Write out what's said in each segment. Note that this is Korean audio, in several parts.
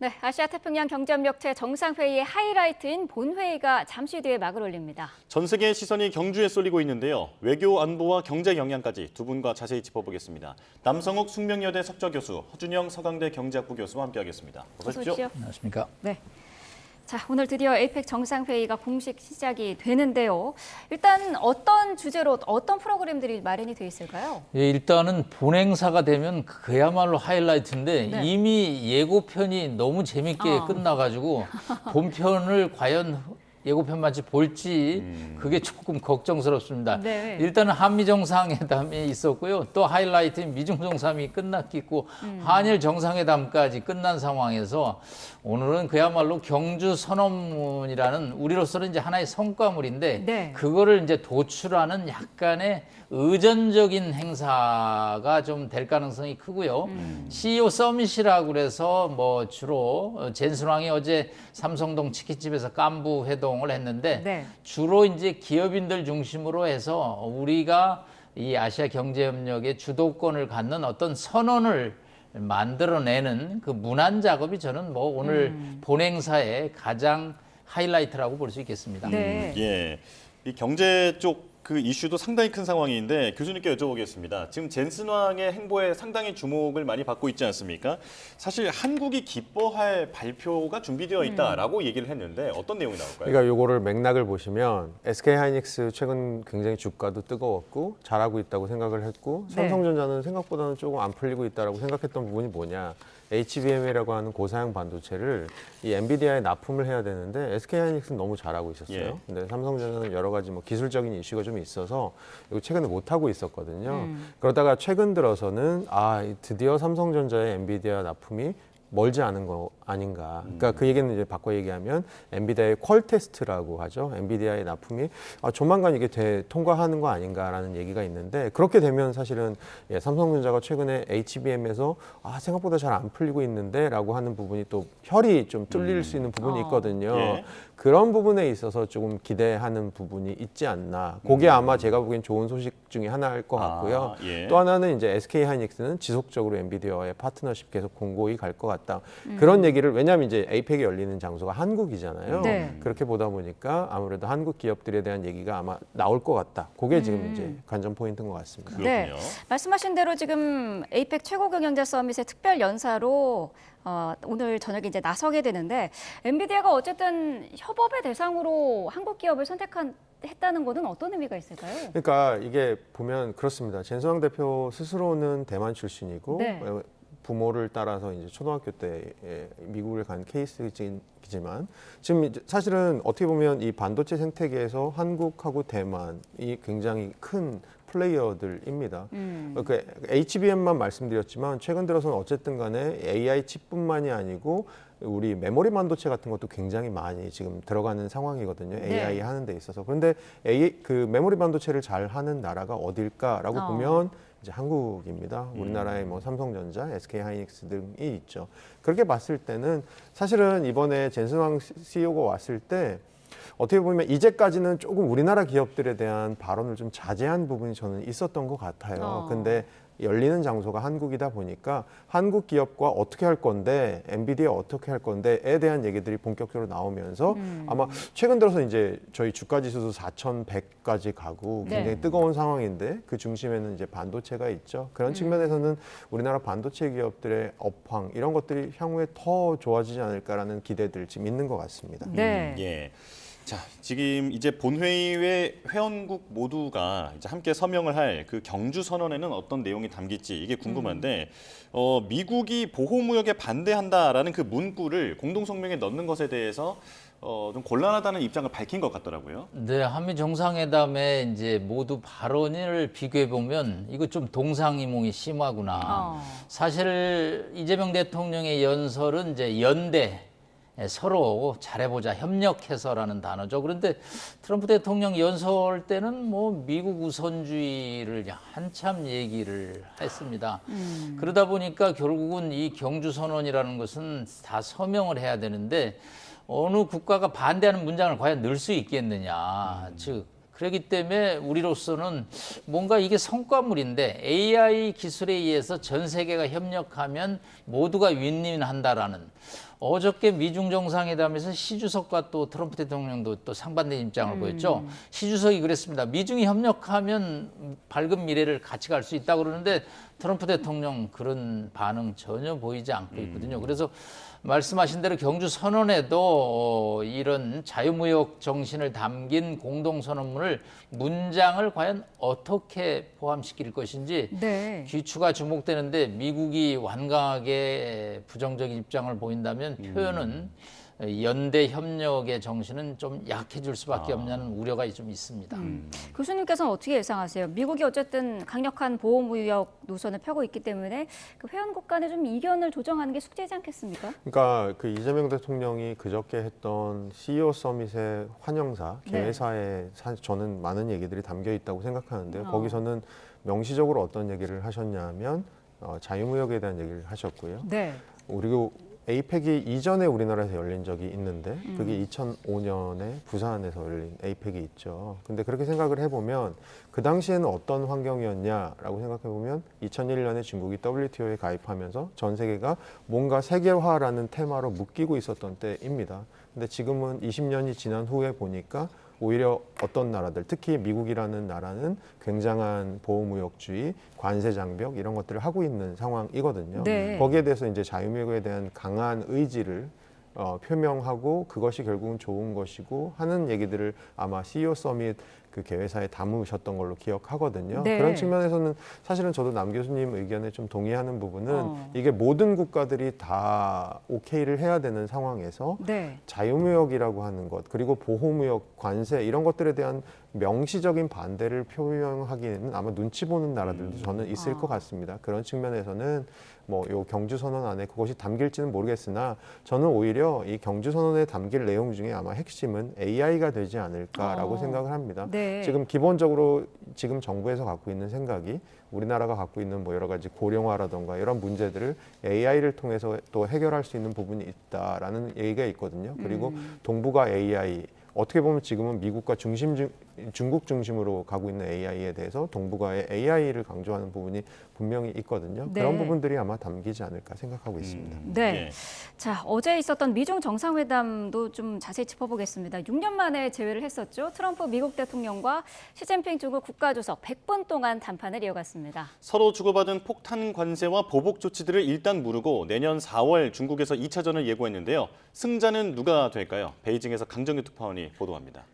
네, 아시아 태평양 경제협력체 정상회의의 하이라이트인 본회의가 잠시 뒤에 막을 올립니다. 전 세계의 시선이 경주에 쏠리고 있는데요. 외교 안보와 경제 영향까지 두 분과 자세히 짚어보겠습니다. 남성욱 숙명여대 석좌교수, 허준영 서강대 경제학부 교수와 함께하겠습니다. 어서 오십시오. 안녕하십니까. 네. 자, 오늘 드디어 에이펙 정상회의가 공식 시작이 되는데요. 일단 어떤 주제로 어떤 프로그램들이 마련이 돼 있을까요? 예, 일단은 본행사가 되면 그야말로 하이라이트인데 네. 이미 예고편이 너무 재밌게 끝나가지고 본편을 과연 예고편마치 볼지 그게 조금 걱정스럽습니다. 네. 일단은 한미 정상회담이 있었고요. 또 하이라이트인 미중 정상이 끝났겠고 한일 정상회담까지 끝난 상황에서 오늘은 그야말로 경주 선언문이라는 우리로서는 이제 하나의 성과물인데 네. 그거를 이제 도출하는 약간의 의전적인 행사가 좀 될 가능성이 크고요. CEO 서밋이라고 그래서 뭐 주로 젠슨왕이 어제 삼성동 치킨집에서 깐부 회동을 했는데 네. 주로 이제 기업인들 중심으로 해서 우리가 이 아시아 경제협력의 주도권을 갖는 어떤 선언을 만들어내는 그 문안 작업이 저는 뭐 오늘 본행사의 가장 하이라이트라고 볼 수 있겠습니다. 네. 예, 이 경제 쪽 그 이슈도 상당히 큰 상황인데 교수님께 여쭤보겠습니다. 지금 젠슨왕의 행보에 상당히 주목을 많이 받고 있지 않습니까? 사실 한국이 기뻐할 발표가 준비되어 있다라고 얘기를 했는데 어떤 내용이 나올까요? 그러니까 요거를 맥락을 보시면 SK하이닉스 최근 굉장히 주가도 뜨거웠고 잘하고 있다고 생각을 했고 네. 삼성전자는 생각보다는 조금 안 풀리고 있다라고 생각했던 부분이 뭐냐? HBM이라고 하는 고사양 반도체를 이 엔비디아에 납품을 해야 되는데 SK하이닉스는 너무 잘하고 있었어요. 예. 근데 삼성전자는 여러 가지 뭐 기술적인 이슈가 좀 있어서 이거 최근에 못 하고 있었거든요. 그러다가 최근 들어서는 드디어 삼성전자의 엔비디아 납품이 멀지 않은 거 아닌가. 그러니까 그 얘기는 이제 바꿔 얘기하면 엔비디아의 퀄 테스트라고 하죠. 엔비디아의 납품이 조만간 이게 통과하는 거 아닌가라는 얘기가 있는데 그렇게 되면 사실은 삼성전자가 최근에 HBM에서 생각보다 잘 안 풀리고 있는데라고 하는 부분이 또 혈이 좀 뚫릴 수 있는 부분이 있거든요. 예. 그런 부분에 있어서 조금 기대하는 부분이 있지 않나. 그게 아마 제가 보기엔 좋은 소식 중에 하나일 것 같고요. 예. 또 하나는 이제 SK하이닉스는 지속적으로 엔비디아와의 파트너십 계속 공고히 갈 것 같다. 그런 얘기를 왜냐하면 이제 에이펙이 열리는 장소가 한국이잖아요. 네. 그렇게 보다 보니까 아무래도 한국 기업들에 대한 얘기가 아마 나올 것 같다. 그게 지금 이제 관전 포인트인 것 같습니다. 네. 그렇군요. 말씀하신 대로 지금 에이펙 최고경영자 서밋의 특별 연사로 오늘 저녁에 이제 나서게 되는데 엔비디아가 어쨌든 협업의 대상으로 한국 기업을 했다는 것은 어떤 의미가 있을까요? 그러니까 이게 보면 그렇습니다. 젠슨왕 대표 스스로는 대만 출신이고 네. 부모를 따라서 이제 초등학교 때 미국을 간 케이스지만 지금 이제 사실은 어떻게 보면 이 반도체 생태계에서 한국하고 대만이 굉장히 큰 플레이어들입니다. 그 HBM만 말씀드렸지만 최근 들어서는 어쨌든 간에 AI 칩뿐만이 아니고 우리 메모리 반도체 같은 것도 굉장히 많이 지금 들어가는 상황이거든요. AI 하는 데 있어서. 그런데 그 메모리 반도체를 잘 하는 나라가 어딜까라고 보면 이제 한국입니다. 우리나라의 뭐 삼성전자, SK하이닉스 등이 있죠. 그렇게 봤을 때는 사실은 이번에 젠슨왕 CEO가 왔을 때 어떻게 보면 이제까지는 조금 우리나라 기업들에 대한 발언을 좀 자제한 부분이 저는 있었던 것 같아요. 근데 열리는 장소가 한국이다 보니까 한국 기업과 어떻게 할 건데 엔비디아 어떻게 할 건데에 대한 얘기들이 본격적으로 나오면서 아마 최근 들어서 이제 저희 주가 지수도 4,100까지 가고 굉장히 뜨거운 상황인데 그 중심에는 이제 반도체가 있죠. 그런 측면에서는 우리나라 반도체 기업들의 업황 이런 것들이 향후에 더 좋아지지 않을까라는 기대들 지금 있는 것 같습니다. 네. 예. 자, 지금 이제 본회의의 회원국 모두가 이제 함께 서명을 할 그 경주 선언에는 어떤 내용이 담길지 이게 궁금한데 미국이 보호무역에 반대한다라는 그 문구를 공동 성명에 넣는 것에 대해서 좀 곤란하다는 입장을 밝힌 것 같더라고요. 네, 한미 정상회담에 이제 모두 발언을 비교해 보면 이거 좀 동상이몽이 심하구나. 사실 이재명 대통령의 연설은 이제 연대 서로 잘해보자, 협력해서라는 단어죠. 그런데 트럼프 대통령 연설 때는 뭐 미국 우선주의를 한참 얘기를 했습니다. 그러다 보니까 결국은 이 경주선언이라는 것은 다 서명을 해야 되는데 어느 국가가 반대하는 문장을 과연 넣을 수 있겠느냐. 즉 그렇기 때문에 우리로서는 뭔가 이게 성과물인데 AI 기술에 의해서 전 세계가 협력하면 모두가 윈윈한다라는 어저께 미중 정상회담에서 시 주석과 또 트럼프 대통령도 또 상반된 입장을 보였죠. 시 주석이 그랬습니다. 미중이 협력하면 밝은 미래를 같이 갈 수 있다고 그러는데 트럼프 대통령 그런 반응 전혀 보이지 않고 있거든요. 그래서 말씀하신 대로 경주 선언에도 이런 자유무역 정신을 담긴 공동선언문을 문장을 과연 어떻게 포함시킬 것인지 네. 귀추가 주목되는데 미국이 완강하게 부정적인 입장을 보인다면 표현은 연대 협력의 정신은 좀 약해질 수밖에 없냐는 우려가 좀 있습니다. 교수님께서는 어떻게 예상하세요? 미국이 어쨌든 강력한 보호무역 노선을 펴고 있기 때문에 그 회원국 간에 좀 이견을 조정하는 게 숙제지 않겠습니까? 그러니까 그 이재명 대통령이 그저께 했던 CEO 서밋의 환영사 네. 개회사에 저는 많은 얘기들이 담겨 있다고 생각하는데요. 거기서는 명시적으로 어떤 얘기를 하셨냐면 자유무역에 대한 얘기를 하셨고요. 네. 그리고 에이펙이 이전에 우리나라에서 열린 적이 있는데 그게 2005년에 부산에서 열린 에이펙이 있죠. 근데 그렇게 생각을 해보면 그 당시에는 어떤 환경이었냐라고 생각해보면 2001년에 중국이 WTO에 가입하면서 전 세계가 뭔가 세계화라는 테마로 묶이고 있었던 때입니다. 근데 지금은 20년이 지난 후에 보니까 오히려 어떤 나라들, 특히 미국이라는 나라는 굉장한 보호무역주의, 관세 장벽 이런 것들을 하고 있는 상황이거든요. 네. 거기에 대해서 이제 자유무역에 대한 강한 의지를 표명하고 그것이 결국은 좋은 것이고 하는 얘기들을 아마 CEO 서밋 그 개회사에 담으셨던 걸로 기억하거든요. 네. 그런 측면에서는 사실은 저도 남 교수님 의견에 좀 동의하는 부분은 이게 모든 국가들이 다 오케이를 해야 되는 상황에서 네. 자유무역이라고 하는 것 그리고 보호무역, 관세 이런 것들에 대한 명시적인 반대를 표명하기에는 아마 눈치 보는 나라들도 저는 있을 것 같습니다. 그런 측면에서는 뭐 요 경주선언 안에 그것이 담길지는 모르겠으나 저는 오히려 이 경주선언에 담길 내용 중에 아마 핵심은 AI가 되지 않을까라고 생각을 합니다. 네. 지금 기본적으로 지금 정부에서 갖고 있는 생각이 우리나라가 갖고 있는 뭐 여러 가지 고령화라던가 이런 문제들을 AI를 통해서 또 해결할 수 있는 부분이 있다라는 얘기가 있거든요. 그리고 동북아 AI 어떻게 보면 지금은 미국과 중국 중심으로 가고 있는 AI에 대해서 동북아의 AI를 강조하는 부분이 분명히 있거든요. 네. 그런 부분들이 아마 담기지 않을까 생각하고 있습니다. 네. 예. 자, 어제 있었던 미중 정상회담도 좀 자세히 짚어보겠습니다. 6년 만에 재회를 했었죠. 트럼프 미국 대통령과 시진핑 중국 국가주석 100분 동안 담판을 이어갔습니다. 서로 주고받은 폭탄 관세와 보복 조치들을 일단 무르고 내년 4월 중국에서 2차전을 예고했는데요. 승자는 누가 될까요? 베이징에서 강정규 특파원이 보도합니다.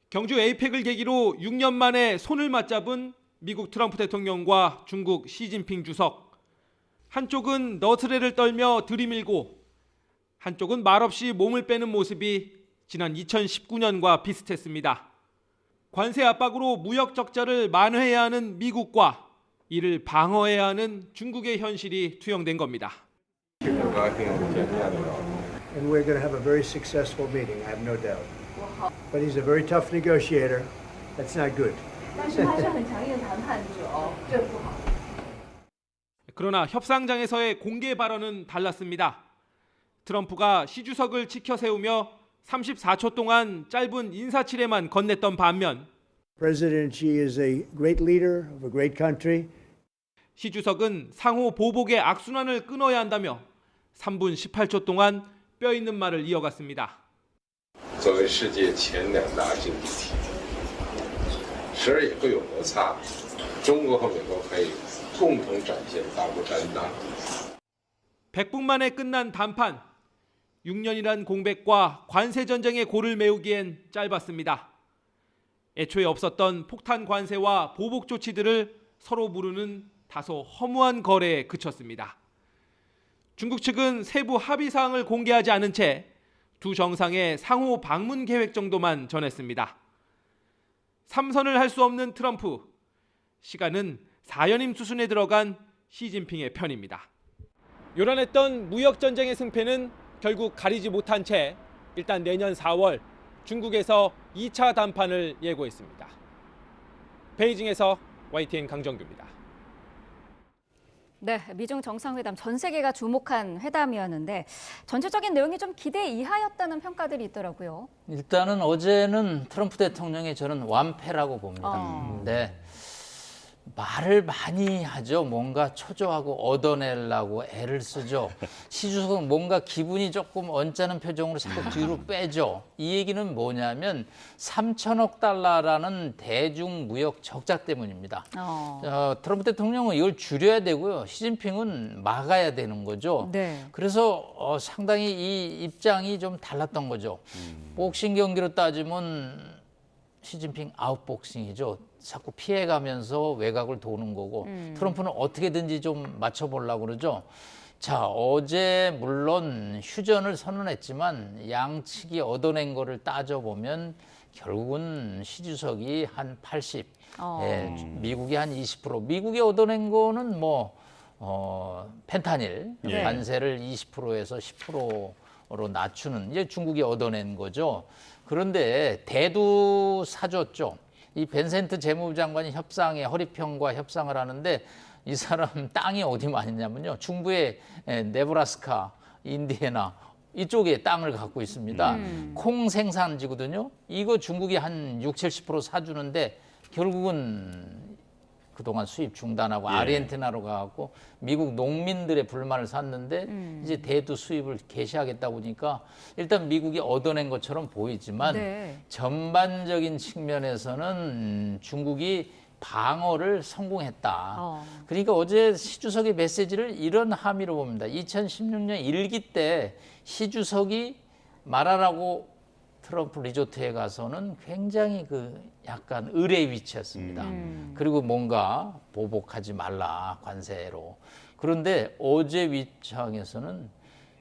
경주 에이펙을 계기로 6년 만에 손을 맞잡은 미국 트럼프 대통령과 중국 시진핑 주석. 한쪽은 너스레를 떨며 들이밀고 한쪽은 말없이 몸을 빼는 모습이 지난 2019년과 비슷했습니다. 관세 압박으로 무역 적자를 만회해야 하는 미국과 이를 방어해야 하는 중국의 현실이 투영된 겁니다. And we're going to have a very successful meeting, I have no doubt. But he's a very tough negotiator. That's not good. 그러나 협상장에서의 공개 발언은 달랐습니다. 트럼프가 시 주석을 치켜 세우며 34초 동안 짧은 인사치레만 건넸던 반면 President Xi is a great leader of a great country. 시 주석은 상호 보복의 악순환을 끊어야 한다며 3분 18초 동안 뼈 있는 말을 이어갔습니다. 作为世界前两大经济体，时而也会有摩擦。中国和美国可以共同展现大国担当。 100분 만에 끝난談判. 6년이란 공백과 관세 전쟁의 골을 메우기엔 짧았습니다. 애초에 없었던 폭탄 관세와 보복 조치들을 서로 무르는 다소 허무한 거래에 그쳤습니다. 중국 측은 세부 합의 사항을 공개하지 않은 채 두 정상의 상호 방문 계획 정도만 전했습니다. 3선을 할 수 없는 트럼프, 시간은 4연임 수순에 들어간 시진핑의 편입니다. 요란했던 무역 전쟁의 승패는 결국 가리지 못한 채 일단 내년 4월 중국에서 2차 담판을 예고했습니다. 베이징에서 YTN 강정규입니다. 네, 미중 정상회담 전 세계가 주목한 회담이었는데 전체적인 내용이 좀 기대 이하였다는 평가들이 있더라고요. 일단은 어제는 트럼프 대통령의 저는 완패라고 봅니다. 네. 말을 많이 하죠. 뭔가 초조하고 얻어내려고 애를 쓰죠. 시주석은 뭔가 기분이 조금 언짢은 표정으로 자꾸 뒤로 빼죠. 이 얘기는 뭐냐면 3천억 달러라는 대중무역 적자 때문입니다. 트럼프 대통령은 이걸 줄여야 되고요. 시진핑은 막아야 되는 거죠. 네. 그래서 상당히 이 입장이 좀 달랐던 거죠. 복싱 경기로 따지면 시진핑 아웃복싱이죠. 자꾸 피해가면서 외곽을 도는 거고 트럼프는 어떻게든지 좀 맞춰보려고 그러죠. 자, 어제 물론 휴전을 선언했지만 양측이 얻어낸 거를 따져보면 결국은 시 주석이 한 80, 미국이 한 20%, 미국이 얻어낸 거는 뭐 펜타닐 예. 관세를 20%에서 10%로 낮추는 이제 중국이 얻어낸 거죠. 그런데 대두 사줬죠. 이 벤센트 재무부 장관이 협상에 허리평과 협상을 하는데 이 사람 땅이 어디 많냐면요. 중부의 네브라스카, 인디애나 이쪽에 땅을 갖고 있습니다. 콩 생산지거든요. 이거 중국이 한 60-70% 사주는데 결국은 그동안 수입 중단하고 예. 아르헨티나로 가고 미국 농민들의 불만을 샀는데 이제 대두 수입을 개시하겠다 보니까 일단 미국이 얻어낸 것처럼 보이지만 네. 전반적인 측면에서는 중국이 방어를 성공했다. 그러니까 어제 시 주석의 메시지를 이런 함의로 봅니다. 2016년 1기 때 시 주석이 말하라고 트럼프 리조트에 가서는 굉장히 그 약간 의뢰 위치였습니다. 그리고 뭔가 보복하지 말라 관세로. 그런데 어제 위창에서는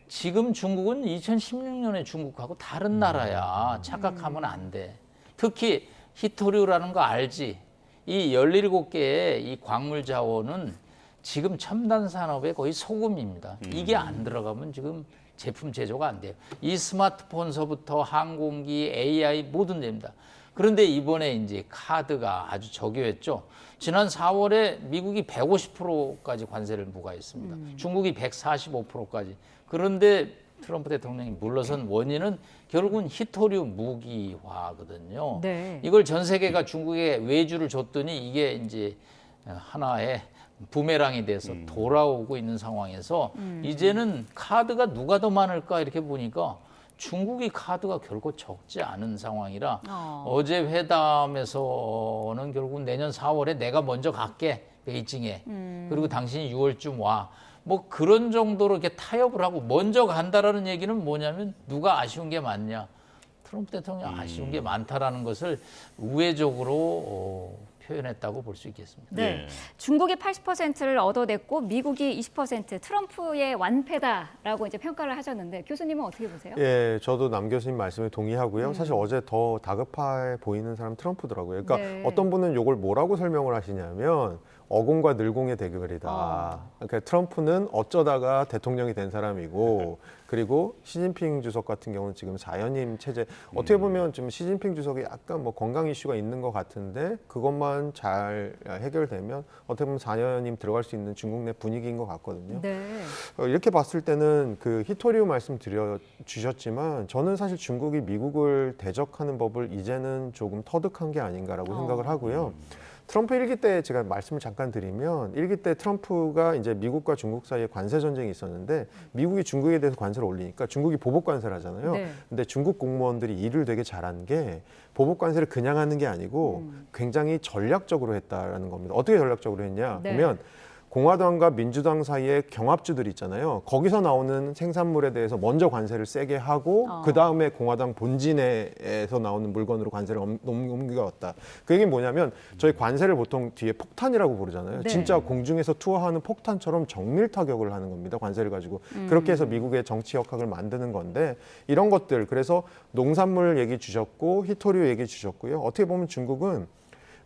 지금 중국은 2016년의 중국하고 다른 나라야. 착각하면 안 돼. 특히 히토류라는 거 알지? 이 17개의 이 광물 자원은 지금 첨단 산업의 거의 소금입니다. 이게 안 들어가면 지금 제품 제조가 안 돼요. 이 스마트폰서부터 항공기, AI 모든 됩니다. 그런데 이번에 이제 카드가 아주 저교했죠. 지난 4월에 미국이 150%까지 관세를 부과했습니다. 중국이 145%까지. 그런데 트럼프 대통령이 물러선 원인은 결국은 히토류 무기화거든요. 네. 이걸 전 세계가 중국에 외주를 줬더니 이게 이제 하나의 부메랑이 돼서 돌아오고 있는 상황에서 이제는 카드가 누가 더 많을까 이렇게 보니까 중국이 카드가 결코 적지 않은 상황이라 어제 회담에서는 결국 내년 4월에 내가 먼저 갈게 베이징에 그리고 당신이 6월쯤 와. 뭐 그런 정도로 이렇게 타협을 하고 먼저 간다라는 얘기는 뭐냐면 누가 아쉬운 게 많냐. 트럼프 대통령 아쉬운 게 많다라는 것을 우회적으로 표현했다고 볼 수 있겠습니다. 네. 예. 중국이 80%를 얻어냈고 미국이 20% 트럼프의 완패다라고 이제 평가를 하셨는데 교수님은 어떻게 보세요? 예, 저도 남 교수님 말씀에 동의하고요. 사실 어제 더 다급해 보이는 사람 트럼프더라고요. 그러니까 네. 어떤 분은 이걸 뭐라고 설명을 하시냐면 어공과 늘공의 대결이다. 그러니까 트럼프는 어쩌다가 대통령이 된 사람이고 그리고 시진핑 주석 같은 경우는 지금 4연임 체제. 어떻게 보면 지금 시진핑 주석이 약간 뭐 건강 이슈가 있는 것 같은데 그것만 잘 해결되면 어떻게 보면 4연임 들어갈 수 있는 중국 내 분위기인 것 같거든요. 네. 이렇게 봤을 때는 그 히토리오 말씀 주셨지만 저는 사실 중국이 미국을 대적하는 법을 이제는 조금 터득한 게 아닌가라고 생각을 하고요. 트럼프 1기 때 제가 말씀을 잠깐 드리면 1기 때 트럼프가 이제 미국과 중국 사이에 관세 전쟁이 있었는데 미국이 중국에 대해서 관세를 올리니까 중국이 보복 관세를 하잖아요. 네. 근데 중국 공무원들이 일을 되게 잘한 게 보복 관세를 그냥 하는 게 아니고 굉장히 전략적으로 했다라는 겁니다. 어떻게 전략적으로 했냐 네. 보면 공화당과 민주당 사이에 경합주들이 있잖아요. 거기서 나오는 생산물에 대해서 먼저 관세를 세게 하고 그 다음에 공화당 본진에서 나오는 물건으로 관세를 옮겨왔다. 그 얘기는 뭐냐면 저희 관세를 보통 뒤에 폭탄이라고 부르잖아요. 네. 진짜 공중에서 투하하는 폭탄처럼 정밀 타격을 하는 겁니다. 관세를 가지고. 그렇게 해서 미국의 정치 역학을 만드는 건데 이런 것들 그래서 농산물 얘기 주셨고 히토류 얘기 주셨고요. 어떻게 보면 중국은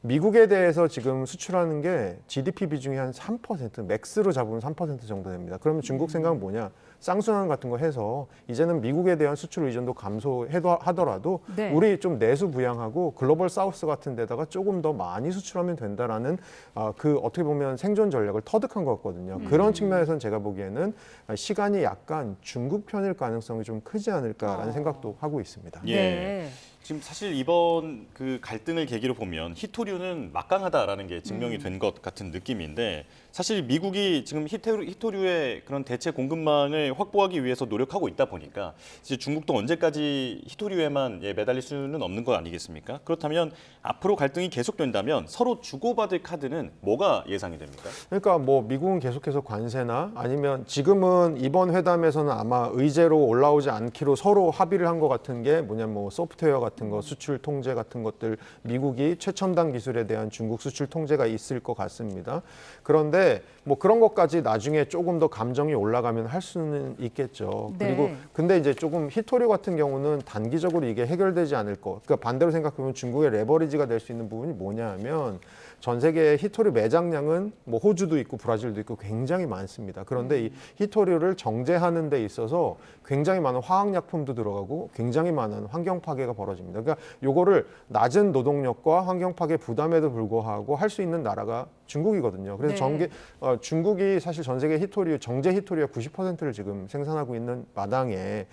미국에 대해서 지금 수출하는 게 GDP 비중이 한 3%, 맥스로 잡으면 3% 정도 됩니다. 그러면 중국 생각은 뭐냐? 쌍순환 같은 거 해서 이제는 미국에 대한 수출 의존도 감소하더라도 네. 우리 좀 내수 부양하고 글로벌 사우스 같은 데다가 조금 더 많이 수출하면 된다라는 그 어떻게 보면 생존 전략을 터득한 것 같거든요. 그런 측면에서는 제가 보기에는 시간이 약간 중국 편일 가능성이 좀 크지 않을까라는 생각도 하고 있습니다. 예. 네. 지금 사실 이번 그 갈등을 계기로 보면 히토류는 막강하다라는 게 증명이 된 것 같은 느낌인데 사실 미국이 지금 히토류의 그런 대체 공급망을 확보하기 위해서 노력하고 있다 보니까 이제 중국도 언제까지 히토류에만 매달릴 수는 없는 것 아니겠습니까? 그렇다면 앞으로 갈등이 계속된다면 서로 주고받을 카드는 뭐가 예상이 됩니까? 그러니까 뭐 미국은 계속해서 관세나 아니면 지금은 이번 회담에서는 아마 의제로 올라오지 않기로 서로 합의를 한 것 같은 게 뭐냐면 뭐 소프트웨어 같은 거 수출 통제 같은 것들 미국이 최첨단 기술에 대한 중국 수출 통제가 있을 것 같습니다. 그런데 뭐 그런 것까지 나중에 조금 더 감정이 올라가면 할 수는 있겠죠. 네. 그리고 근데 이제 조금 히토류 같은 경우는 단기적으로 이게 해결되지 않을 거. 그러니까 반대로 생각하면 중국의 레버리지가 될 수 있는 부분이 뭐냐면 전 세계 히토류 매장량은 뭐 호주도 있고 브라질도 있고 굉장히 많습니다. 그런데 이 히토류를 정제하는 데 있어서 굉장히 많은 화학약품도 들어가고 굉장히 많은 환경 파괴가 벌어집니다. 그러니까 요거를 낮은 노동력과 환경 파괴 부담에도 불구하고 할 수 있는 나라가 중국이거든요. 그래서 네. 중국이 사실 전 세계 히토류 정제 히토류의 90%를 지금 생산하고 있는 마당에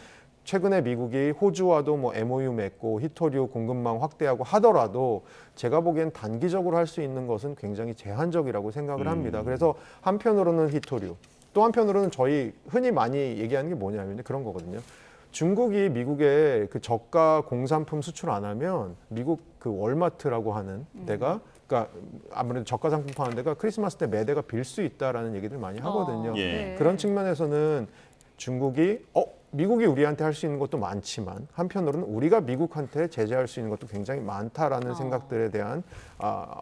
최근에 미국이 호주와도 뭐 MOU 맺고 히토류 공급망 확대하고 하더라도 제가 보기엔 단기적으로 할 수 있는 것은 굉장히 제한적이라고 생각을 합니다. 그래서 한편으로는 히토류, 또 한편으로는 저희 흔히 많이 얘기하는 게 뭐냐면 그런 거거든요. 중국이 미국에 그 저가 공산품 수출 안 하면 미국 그 월마트라고 하는 데가 그러니까 아무래도 저가 상품 파는 데가 크리스마스 때 매대가 빌 수 있다라는 얘기들 많이 하거든요. 예. 그런 측면에서는 중국이 미국이 우리한테 할 수 있는 것도 많지만 한편으로는 우리가 미국한테 제재할 수 있는 것도 굉장히 많다라는 생각들에 대한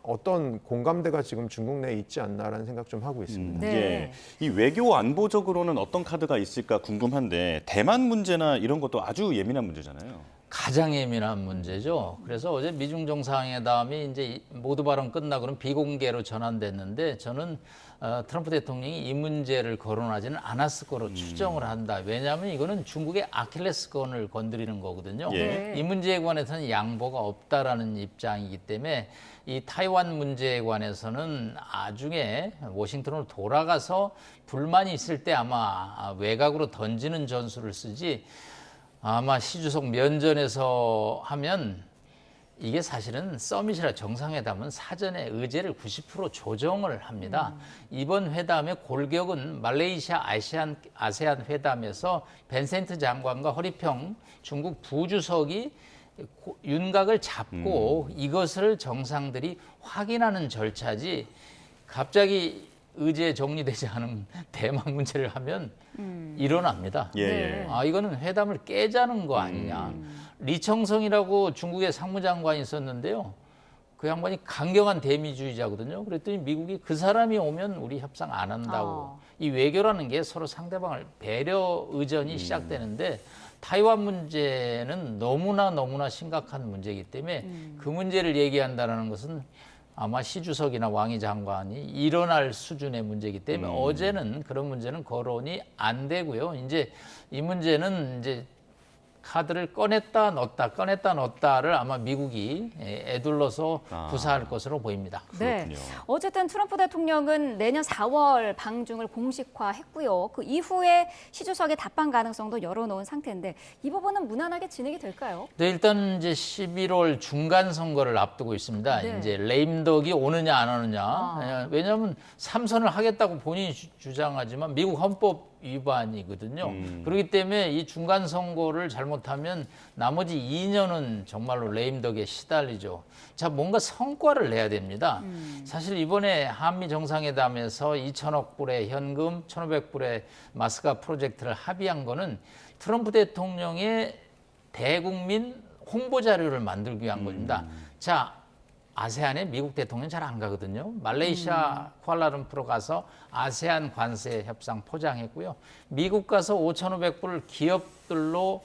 어떤 공감대가 지금 중국 내에 있지 않나라는 생각 좀 하고 있습니다. 네. 예. 이 외교 안보적으로는 어떤 카드가 있을까 궁금한데 대만 문제나 이런 것도 아주 예민한 문제잖아요. 가장 예민한 문제죠. 그래서 어제 미중 정상회담이 이제 모두 발언 끝나고는 비공개로 전환됐는데 저는 트럼프 대통령이 이 문제를 거론하지는 않았을 거로 추정을 한다. 왜냐하면 이거는 중국의 아킬레스건을 건드리는 거거든요. 예. 이 문제에 관해서는 양보가 없다라는 입장이기 때문에 이 타이완 문제에 관해서는 나중에 워싱턴으로 돌아가서 불만이 있을 때 아마 외곽으로 던지는 전술을 쓰지 아마 시 주석 면전에서 하면 이게 사실은 서밋이라 정상회담은 사전에 의제를 90% 조정을 합니다. 이번 회담의 골격은 말레이시아 아세안 회담에서 벤센트 장관과 허리평 중국 부주석이 윤곽을 잡고 이것을 정상들이 확인하는 절차지 갑자기 의제 정리되지 않은 대만 문제를 하면 일어납니다. 예. 이거는 회담을 깨자는 거 아니냐. 리청성이라고 중국의 상무장관이 있었는데요. 그 양반이 강경한 대미주의자거든요. 그랬더니 미국이 그 사람이 오면 우리 협상 안 한다고. 이 외교라는 게 서로 상대방을 배려 의전이 시작되는데 타이완 문제는 너무나 심각한 문제이기 때문에 그 문제를 얘기한다는 것은 아마 시 주석이나 왕이 장관이 일어날 수준의 문제이기 때문에 어제는 그런 문제는 거론이 안 되고요. 이제 이 문제는 이제 카드를 꺼냈다 넣었다를 아마 미국이 애둘러서 구사할 것으로 보입니다. 네. 그렇군요. 어쨌든 트럼프 대통령은 내년 4월 방중을 공식화했고요. 그 이후에 시 주석의 답방 가능성도 열어놓은 상태인데 이 부분은 무난하게 진행이 될까요? 네, 일단 이제 11월 중간 선거를 앞두고 있습니다. 네. 이제 레임덕이 오느냐 안 오느냐. 왜냐하면 3선을 하겠다고 본인이 주장하지만 미국 헌법 위반이거든요. 그렇기 때문에 이 중간 선거를 잘못하면 나머지 2년은 정말로 레임덕에 시달리죠. 자, 뭔가 성과를 내야 됩니다. 사실 이번에 한미 정상회담에서 2천억 불의 현금, 1,500불의 마스가 프로젝트를 합의한 거는 트럼프 대통령의 대국민 홍보 자료를 만들기 위한 겁니다. 자, 아세안에 미국 대통령 잘 안 가거든요. 말레이시아 쿠알라룸푸르 가서 아세안 관세 협상 포장했고요. 미국 가서 5,500불 기업들로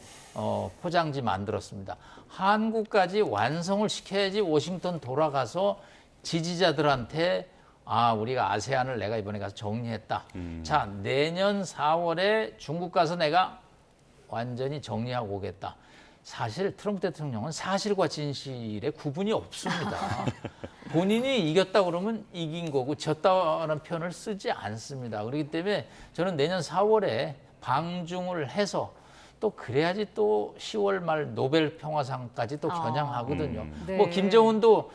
포장지 만들었습니다. 한국까지 완성을 시켜야지 워싱턴 돌아가서 지지자들한테 우리가 아세안을 내가 이번에 가서 정리했다. 자, 내년 4월에 중국 가서 내가 완전히 정리하고 오겠다. 사실 트럼프 대통령은 사실과 진실에 구분이 없습니다. 본인이 이겼다 그러면 이긴 거고 졌다는 표현을 쓰지 않습니다. 그렇기 때문에 저는 내년 4월에 방중을 해서 또 그래야지 또 10월 말 노벨 평화상까지 또 겨냥하거든요. 네. 뭐 김정은도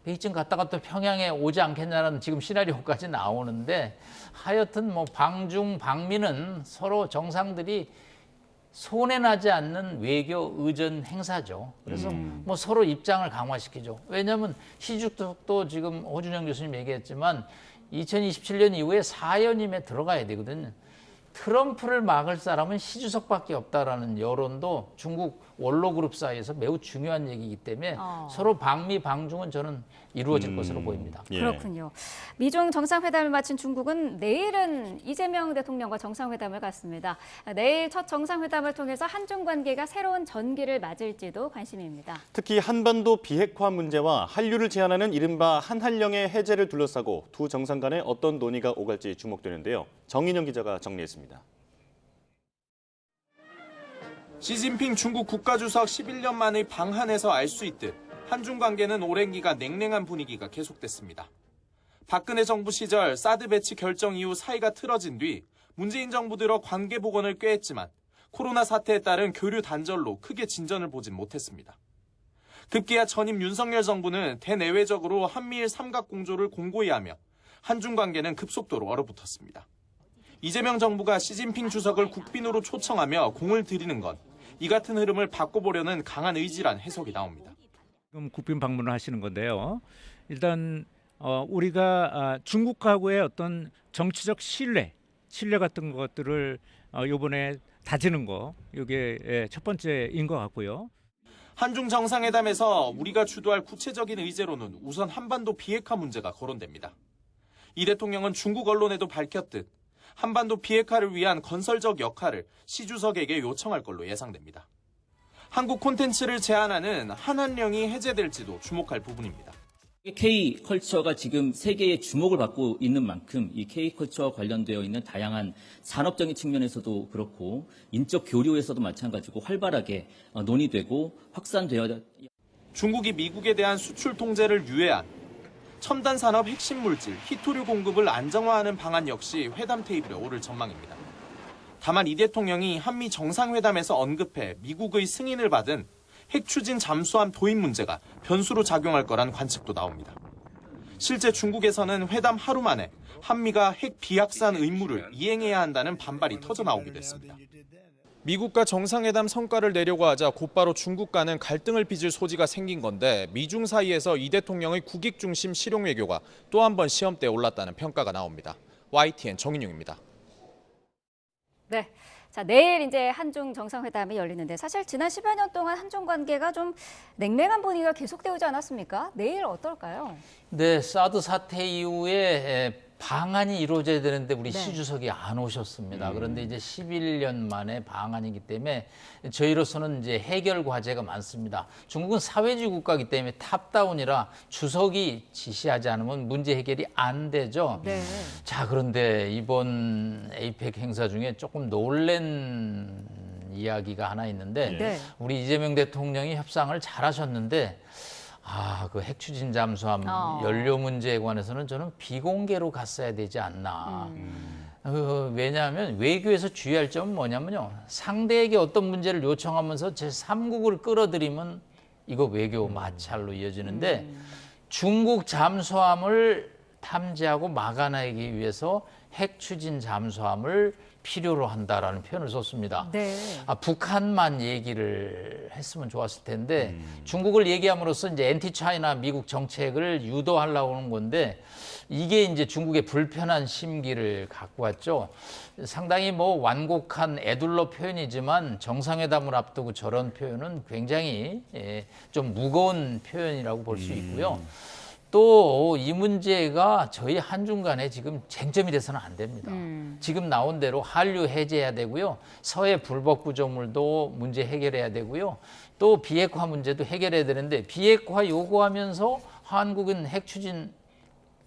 베이징 갔다가 또 평양에 오지 않겠냐는 지금 시나리오까지 나오는데 하여튼 뭐 방중 방미는 서로 정상들이 손해나지 않는 외교 의전 행사죠. 그래서 뭐 서로 입장을 강화시키죠. 왜냐하면 시주석도 지금 호준영 교수님 얘기했지만 2027년 이후에 4연임에 들어가야 되거든요. 트럼프를 막을 사람은 시주석밖에 없다라는 여론도 중국 원로그룹 사이에서 매우 중요한 얘기이기 때문에 서로 방미 방중은 저는 이루어질 것으로 보입니다. 예. 그렇군요. 미중 정상회담을 마친 중국은 내일은 이재명 대통령과 정상회담을 갖습니다. 내일 첫 정상회담을 통해서 한중 관계가 새로운 전기를 맞을지도 관심입니다. 특히 한반도 비핵화 문제와 한류를 제한하는 이른바 한한령의 해제를 둘러싸고 두 정상 간에 어떤 논의가 오갈지 주목되는데요. 정인영 기자가 정리했습니다. 시진핑 중국 국가주석 11년 만의 방한에서 알 수 있듯 한중 관계는 오랜 기간 냉랭한 분위기가 계속됐습니다. 박근혜 정부 시절 사드 배치 결정 이후 사이가 틀어진 뒤 문재인 정부 들어 관계 복원을 꾀했지만 코로나 사태에 따른 교류 단절로 크게 진전을 보진 못했습니다. 급기야 전임 윤석열 정부는 대내외적으로 한미일 삼각공조를 공고히 하며 한중 관계는 급속도로 얼어붙었습니다. 이재명 정부가 시진핑 주석을 국빈으로 초청하며 공을 들이는 건 이 같은 흐름을 바꿔보려는 강한 의지란 해석이 나옵니다. 지금 국빈 방문을 하시는 건데요. 일단 우리가 중국하고의 어떤 정치적 신뢰 같은 것들을 이번에 다지는 거 이게 첫 번째인 것 같고요. 한중 정상회담에서 우리가 주도할 구체적인 의제로는 우선 한반도 비핵화 문제가 거론됩니다. 이 대통령은 중국 언론에도 밝혔듯 한반도 비핵화를 위한 건설적 역할을 시 주석에게 요청할 걸로 예상됩니다. 한국 콘텐츠를 제한하는 한한령이 해제될지도 주목할 부분입니다. K컬처가 지금 세계의 주목을 받고 있는 만큼 이 K컬처와 관련되어 있는 다양한 산업적인 측면에서도 그렇고 인적 교류에서도 마찬가지고 활발하게 논의되고 확산되어야. 중국이 미국에 대한 수출 통제를 유예한 첨단 산업 핵심 물질 히토류 공급을 안정화하는 방안 역시 회담 테이블에 오를 전망입니다. 다만 이 대통령이 한미 정상회담에서 언급해 미국의 승인을 받은 핵 추진 잠수함 도입 문제가 변수로 작용할 거란 관측도 나옵니다. 실제 중국에서는 회담 하루 만에 한미가 핵 비확산 의무를 이행해야 한다는 반발이 터져나오기도 했습니다. 미국과 정상회담 성과를 내려고 하자 곧바로 중국과는 갈등을 빚을 소지가 생긴 건데 미중 사이에서 이 대통령의 국익 중심 실용 외교가 또 한 번 시험대에 올랐다는 평가가 나옵니다. YTN 정인용입니다. 네. 자, 내일 이제 한중 정상회담이 열리는데 사실 지난 10여 년 동안 한중 관계가 좀 냉랭한 분위기가 계속되지 않았습니까? 내일 어떨까요? 네, 사드 사태 이후에 방한이 이루어져야 되는데 우리 네. 시 주석이 안 오셨습니다. 그런데 이제 11년 만에 방한이기 때문에 저희로서는 이제 해결 과제가 많습니다. 중국은 사회주의 국가이기 때문에 탑다운이라 주석이 지시하지 않으면 문제 해결이 안 되죠. 네. 자, 그런데 이번 에이펙 행사 중에 조금 놀란 이야기가 하나 있는데 네. 우리 이재명 대통령이 협상을 잘하셨는데 그 핵 추진 잠수함 연료 문제에 관해서는 저는 비공개로 갔어야 되지 않나. 왜냐하면 외교에서 주의할 점은 뭐냐면요. 상대에게 어떤 문제를 요청하면서 제3국을 끌어들이면 이거 외교 마찰로 이어지는데 중국 잠수함을 탐지하고 막아내기 위해서 핵 추진 잠수함을 필요로 한다라는 표현을 썼습니다. 네. 북한만 얘기를 했으면 좋았을 텐데 중국을 얘기함으로써 이제 엔티 차이나 미국 정책을 유도하려고 하는 건데 이게 이제 중국의 불편한 심기를 갖고 왔죠. 상당히 뭐 완곡한 애둘러 표현이지만 정상회담을 앞두고 저런 표현은 굉장히 좀 무거운 표현이라고 볼 수 있고요. 또 이 문제가 저희 한중 간에 지금 쟁점이 돼서는 안 됩니다. 지금 나온 대로 한류 해제해야 되고요. 서해 불법 구조물도 문제 해결해야 되고요. 또 비핵화 문제도 해결해야 되는데 비핵화 요구하면서 한국은 핵 추진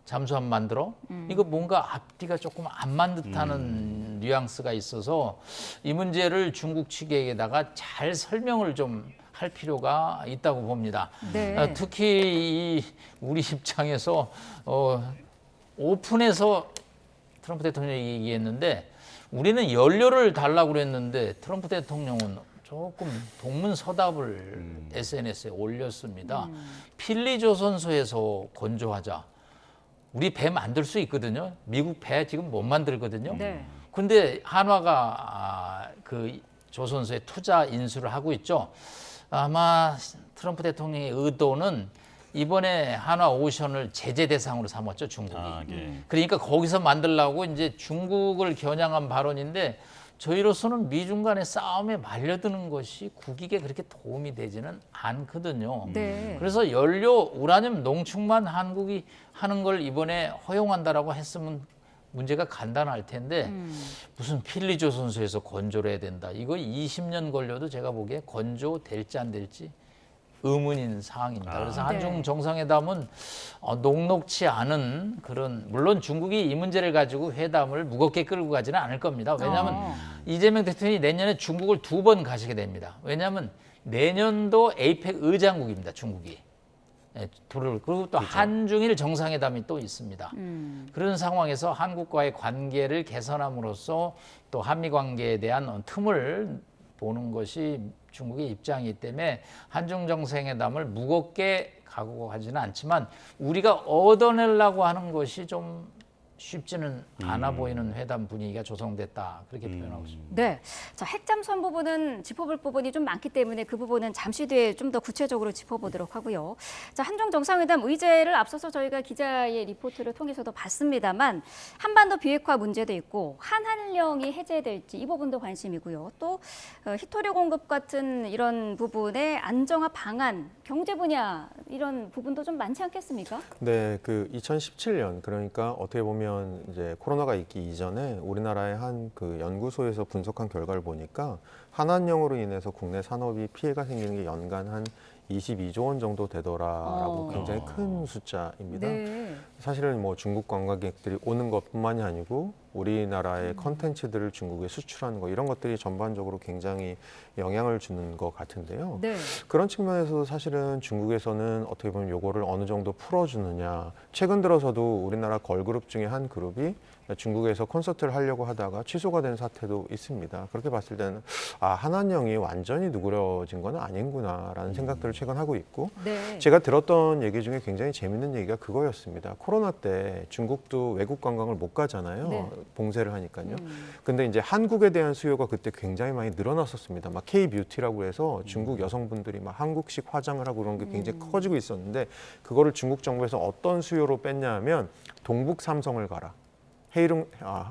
잠수함 만들어? 이거 뭔가 앞뒤가 조금 안 맞는 듯하는 뉘앙스가 있어서 이 문제를 중국 측에다가 잘 설명을 좀 할 필요가 있다고 봅니다. 네. 특히 우리 입장에서 오픈해서 트럼프 대통령이 얘기했는데 우리는 연료를 달라고 그랬는데 트럼프 대통령은 조금 동문서답을 SNS에 올렸습니다. 필리조선소에서 건조하자. 우리 배 만들 수 있거든요. 미국 배 지금 못 만들거든요. 네. 근데 한화가 그 조선소에 투자 인수를 하고 있죠. 아마 트럼프 대통령의 의도는 이번에 한화 오션을 제재 대상으로 삼았죠, 중국이. 그러니까 거기서 만들려고 이제 중국을 겨냥한 발언인데 저희로서는 미중 간의 싸움에 말려드는 것이 국익에 그렇게 도움이 되지는 않거든요. 네. 그래서 연료 우라늄 농축만 한국이 하는 걸 이번에 허용한다라고 했으면 문제가 간단할 텐데 무슨 필리조선소에서 건조를 해야 된다. 이거 20년 걸려도 제가 보기에 건조될지 안 될지 의문인 사항입니다. 그래서 한중 정상회담은 녹록치 않은 그런, 물론 중국이 이 문제를 가지고 회담을 무겁게 끌고 가지는 않을 겁니다. 왜냐하면 이재명 대통령이 내년에 중국을 2번 가시게 됩니다. 왜냐하면 내년도 에이펙 의장국입니다. 중국이. 그리고 또 한중일 정상회담이 또 있습니다. 그런 상황에서 한국과의 관계를 개선함으로써 또 한미 관계에 대한 틈을 보는 것이 중국의 입장이기 때문에 한중 정상회담을 무겁게 가고 가지는 않지만 우리가 얻어내려고 하는 것이 좀 쉽지는 않아 보이는 회담 분위기가 조성됐다, 그렇게 표현하고 있습니다. 네, 자, 핵잠수함 부분은 짚어볼 부분이 좀 많기 때문에 그 부분은 잠시 뒤에 좀 더 구체적으로 짚어보도록 하고요. 자, 한중 정상회담 의제를 앞서서 저희가 기자의 리포트를 통해서도 봤습니다만 한반도 비핵화 문제도 있고 한한령이 해제될지 이 부분도 관심이고요. 또 히토류 공급 같은 이런 부분의 안정화 방안, 경제 분야 이런 부분도 좀 많지 않겠습니까? 네, 그 2017년 그러니까 어떻게 보면 이제 코로나가 있기 이전에 우리나라의 한 그 연구소에서 분석한 결과를 보니까 한한령으로 인해서 국내 산업이 피해가 생기는 게 연간 한 22조 원 정도 되더라라고 굉장히 큰 숫자입니다. 네. 사실은 뭐 중국 관광객들이 오는 것뿐만이 아니고 우리나라의 컨텐츠들을 중국에 수출하는 거 이런 것들이 전반적으로 굉장히 영향을 주는 것 같은데요. 네. 그런 측면에서 사실은 중국에서는 어떻게 보면 요거를 어느 정도 풀어주느냐. 최근 들어서도 우리나라 걸그룹 중에 한 그룹이 중국에서 콘서트를 하려고 하다가 취소가 된 사태도 있습니다. 그렇게 봤을 때는 한한령이 완전히 누그러진 건 아닌구나라는 생각들을 최근 하고 있고 네. 제가 들었던 얘기 중에 굉장히 재밌는 얘기가 그거였습니다. 코로나 때 중국도 외국 관광을 못 가잖아요. 네. 봉쇄를 하니까요. 근데 이제 한국에 대한 수요가 그때 굉장히 많이 늘어났었습니다. 막 K-뷰티라고 해서 중국 여성분들이 막 한국식 화장을 하고 그런 게 굉장히 커지고 있었는데 그거를 중국 정부에서 어떤 수요로 뺐냐 하면 동북 삼성을 가라.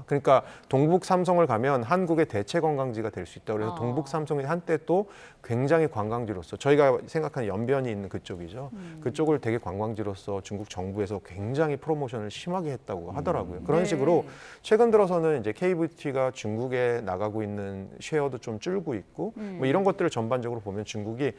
그러니까 동북 삼성을 가면 한국의 대체 관광지가 될 수 있다. 그래서 동북 삼성이 한때 또 굉장히 관광지로서 저희가 생각하는 연변이 있는 그쪽이죠. 그쪽을 되게 관광지로서 중국 정부에서 굉장히 프로모션을 심하게 했다고 하더라고요. 그런 네. 식으로 최근 들어서는 이제 K-뷰티가 중국에 나가고 있는 쉐어도 좀 줄고 있고 뭐 이런 것들을 전반적으로 보면 중국이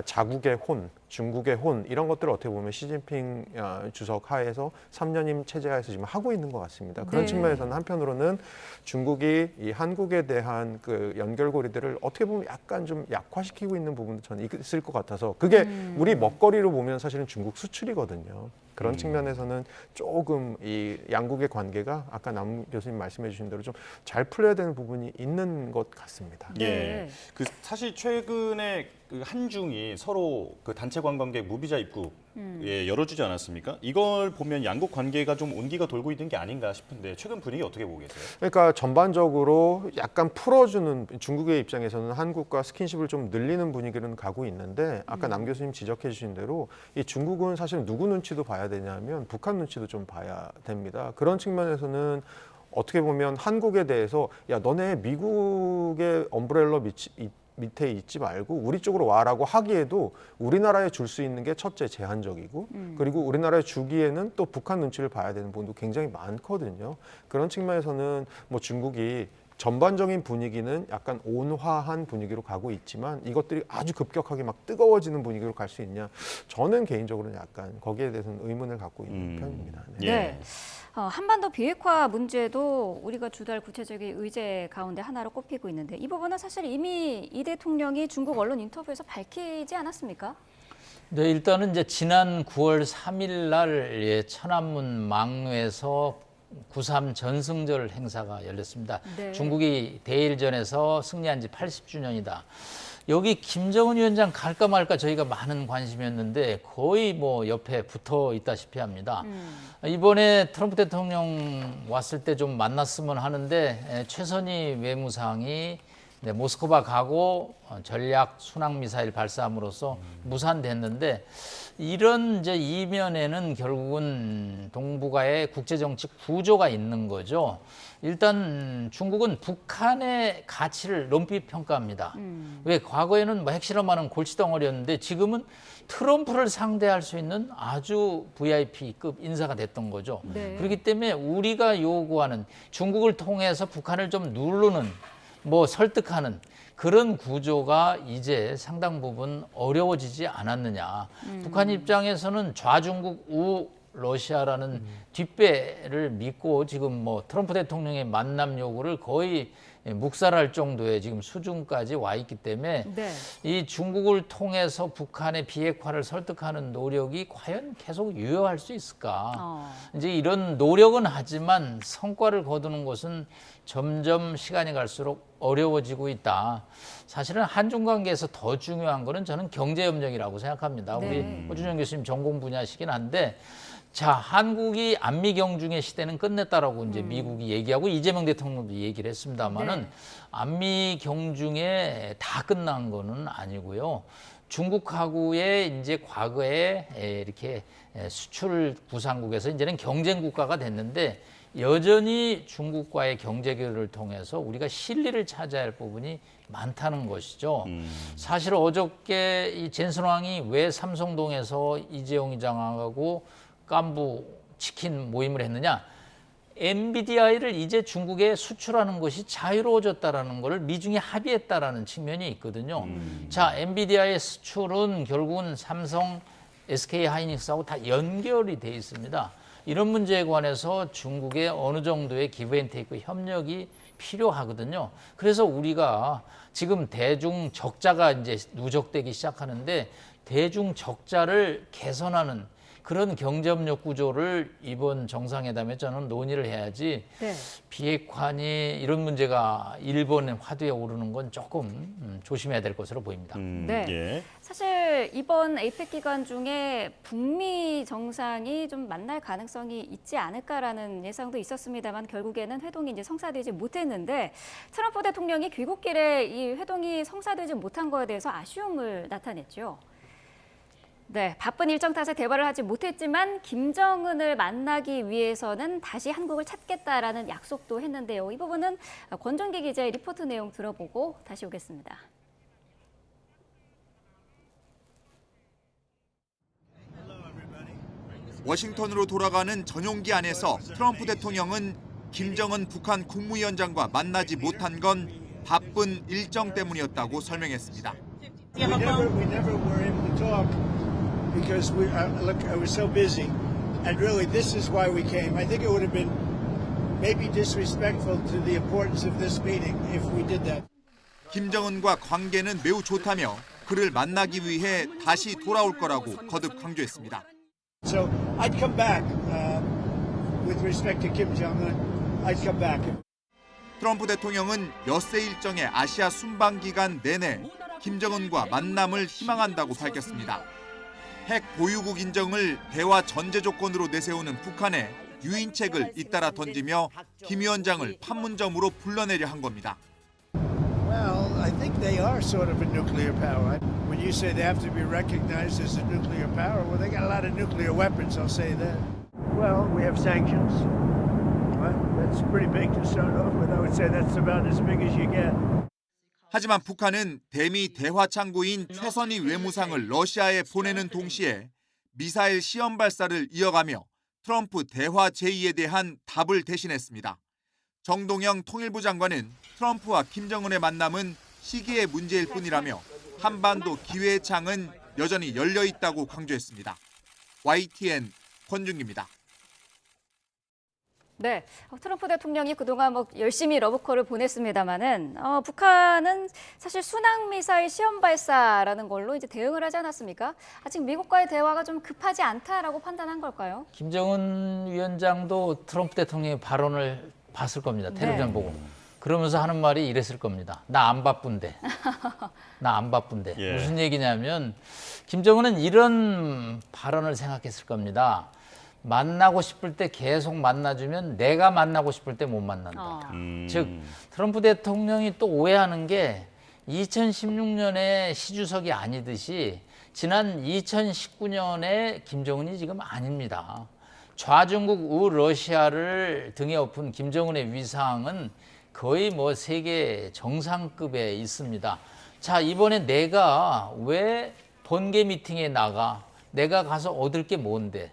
자국의 혼, 중국의 혼 이런 것들을 어떻게 보면 시진핑 주석 하에서 3년임 체제 하에서 지금 하고 있는 것 같습니다. 그런 측면에서는 한편으로는 중국이 이 한국에 대한 그 연결고리들을 어떻게 보면 약간 좀 약화시키고 있는 부분도 저는 있을 것 같아서 그게 우리 먹거리로 보면 사실은 중국 수출이거든요. 그런 측면에서는 조금 이 양국의 관계가 아까 남 교수님 말씀해 주신 대로 좀 잘 풀려야 되는 부분이 있는 것 같습니다. 예. 그 사실 최근에 그 한중이 서로 그 단체 관광객 무비자 입국 열어주지 않았습니까? 이걸 보면 양국 관계가 좀 온기가 돌고 있는 게 아닌가 싶은데 최근 분위기 어떻게 보고 계세요? 그러니까 전반적으로 약간 풀어주는 중국의 입장에서는 한국과 스킨십을 좀 늘리는 분위기는 가고 있는데 아까 남 교수님 지적해 주신 대로 이 중국은 사실 누구 눈치도 봐야 되냐면 북한 눈치도 좀 봐야 됩니다. 그런 측면에서는 어떻게 보면 한국에 대해서 야 너네 미국의 엄브렐러 밑에 있지 말고 우리 쪽으로 와라고 하기에도 우리나라에 줄 수 있는 게 첫째 제한적이고 그리고 우리나라에 주기에는 또 북한 눈치를 봐야 되는 부분도 굉장히 많거든요. 그런 측면에서는 뭐 중국이 전반적인 분위기는 약간 온화한 분위기로 가고 있지만 이것들이 아주 급격하게 막 뜨거워지는 분위기로 갈 수 있냐? 저는 개인적으로는 약간 거기에 대해서는 의문을 갖고 있는 편입니다. 네. 네. 한반도 비핵화 문제도 우리가 주도할 구체적인 의제 가운데 하나로 꼽히고 있는데 이 부분은 사실 이미 이 대통령이 중국 언론 인터뷰에서 밝히지 않았습니까? 네, 일단은 이제 지난 9월 3일 날 천안문 망루에서 9.3 전승절 행사가 열렸습니다. 네. 중국이 대일전에서 승리한 지 80주년이다. 여기 김정은 위원장 갈까 말까 저희가 많은 관심이었는데 거의 뭐 옆에 붙어 있다시피 합니다. 이번에 트럼프 대통령 왔을 때 좀 만났으면 하는데 최선희 외무상이 모스크바 가고 전략 순항 미사일 발사함으로써 무산됐는데 이런 이제 이면에는 결국은 동북아의 국제정치 구조가 있는 거죠. 일단 중국은 북한의 가치를 높이 평가합니다. 왜 과거에는 뭐 핵실험하는 골치덩어리였는데 지금은 트럼프를 상대할 수 있는 아주 VIP급 인사가 됐던 거죠. 네. 그렇기 때문에 우리가 요구하는 중국을 통해서 북한을 좀 누르는 뭐 설득하는 그런 구조가 이제 상당 부분 어려워지지 않았느냐. 북한 입장에서는 좌중국 우 러시아라는 뒷배를 믿고 지금 뭐 트럼프 대통령의 만남 요구를 거의 묵살할 정도의 지금 수준까지 와 있기 때문에 네. 이 중국을 통해서 북한의 비핵화를 설득하는 노력이 과연 계속 유효할 수 있을까? 이제 이런 노력은 하지만 성과를 거두는 것은 점점 시간이 갈수록 어려워지고 있다. 사실은 한중 관계에서 더 중요한 거는 저는 경제 협력이라고 생각합니다. 네. 우리 호준영 교수님 전공 분야시긴 한데 자, 한국이 안미 경중의 시대는 끝냈다라고 이제 미국이 얘기하고 이재명 대통령도 얘기를 했습니다만은 네. 안미 경중에 다 끝난 거는 아니고요. 중국하고의 이제 과거에 이렇게 수출 구상국에서 이제는 경쟁 국가가 됐는데 여전히 중국과의 경제 교류를 통해서 우리가 실리를 찾아야 할 부분이 많다는 것이죠. 사실 어저께 이 젠슨왕이 왜 삼성동에서 이재용 이장하고 깐부 치킨 모임을 했느냐? 엔비디아를 이제 중국에 수출하는 것이 자유로워졌다라는 것을 미중이 합의했다라는 측면이 있거든요. 자, 엔비디아의 수출은 결국은 삼성, SK 하이닉스하고 다 연결이 돼 있습니다. 이런 문제에 관해서 중국의 어느 정도의 기브앤테이크 협력이 필요하거든요. 그래서 우리가 지금 대중 적자가 이제 누적되기 시작하는데 대중 적자를 개선하는 그런 경제협력 구조를 이번 정상회담에 저는 논의를 해야지 네. 비핵화니 이런 문제가 일본의 화두에 오르는 건 조금 조심해야 될 것으로 보입니다. 네. 예. 사실 이번 에이펙 기간 중에 북미 정상이 좀 만날 가능성이 있지 않을까라는 예상도 있었습니다만 결국에는 회동이 이제 성사되지 못했는데 트럼프 대통령이 귀국길에 이 회동이 성사되지 못한 거에 대해서 아쉬움을 나타냈죠. 네, 바쁜 일정 탓에 대화를 하지 못했지만 김정은을 만나기 위해서는 다시 한국을 찾겠다라는 약속도 했는데요. 이 부분은 권종기 기자의 리포트 내용 들어보고 다시 오겠습니다. 워싱턴으로 돌아가는 전용기 안에서 트럼프 대통령은 김정은 북한 국무위원장과 만나지 못한 건 바쁜 일정 때문이었다고 설명했습니다. We never were able to talk because I was so busy. And really, this is why we came. I think it would have been maybe disrespectful to the importance of this meeting if we did that. 김정은과 관계는 매우 좋다며 그를 만나기 위해 다시 돌아올 거라고 거듭 강조했습니다. So I'd come back with respect to Kim Jong-un. I'd come back. 트럼프 대통령은 엿새 일정의 아시아 순방 기간 내내 김정은과 만남을 희망한다고 밝혔습니다. 핵 보유국 인정을 대화 전제 조건으로 내세우는 북한의 유인책을 잇따라 던지며 김 위원장을 판문점으로 불러내려 한 겁니다. Well, I think they are sort of a nuclear power. When you say they have to be recognized as a nuclear power, well, they got a lot of nuclear weapons, I'll say that. Well, we have sanctions. Well, that's pretty big to start off with. I would say that's about as big as you get. 하지만 북한은 대미 대화 창구인 최선희 외무상을 러시아에 보내는 동시에 미사일 시험 발사를 이어가며 트럼프 대화 제의에 대한 답을 대신했습니다. 정동영 통일부 장관은 트럼프와 김정은의 만남은 시기의 문제일 뿐이라며 한반도 기회의 창은 여전히 열려 있다고 강조했습니다. YTN 권준기입니다. 네, 트럼프 대통령이 그동안 뭐 열심히 러브콜을 보냈습니다만은 북한은 사실 순항 미사일 시험 발사라는 걸로 이제 대응을 하지 않았습니까? 아직 미국과의 대화가 좀 급하지 않다라고 판단한 걸까요? 김정은 위원장도 트럼프 대통령의 발언을 봤을 겁니다. 텔레비전 네. 보고. 그러면서 하는 말이 이랬을 겁니다. 나 안 바쁜데. 나 안 바쁜데. 예. 무슨 얘기냐면 김정은은 이런 발언을 생각했을 겁니다. 만나고 싶을 때 계속 만나주면 내가 만나고 싶을 때 못 만난다. 즉 트럼프 대통령이 또 오해하는 게 2016년에 시주석이 아니듯이 지난 2019년에 김정은이 지금 아닙니다. 좌중국 우러시아를 등에 업은 김정은의 위상은 거의 뭐 세계 정상급에 있습니다. 자, 이번에 내가 왜 번개 미팅에 나가? 내가 가서 얻을 게 뭔데?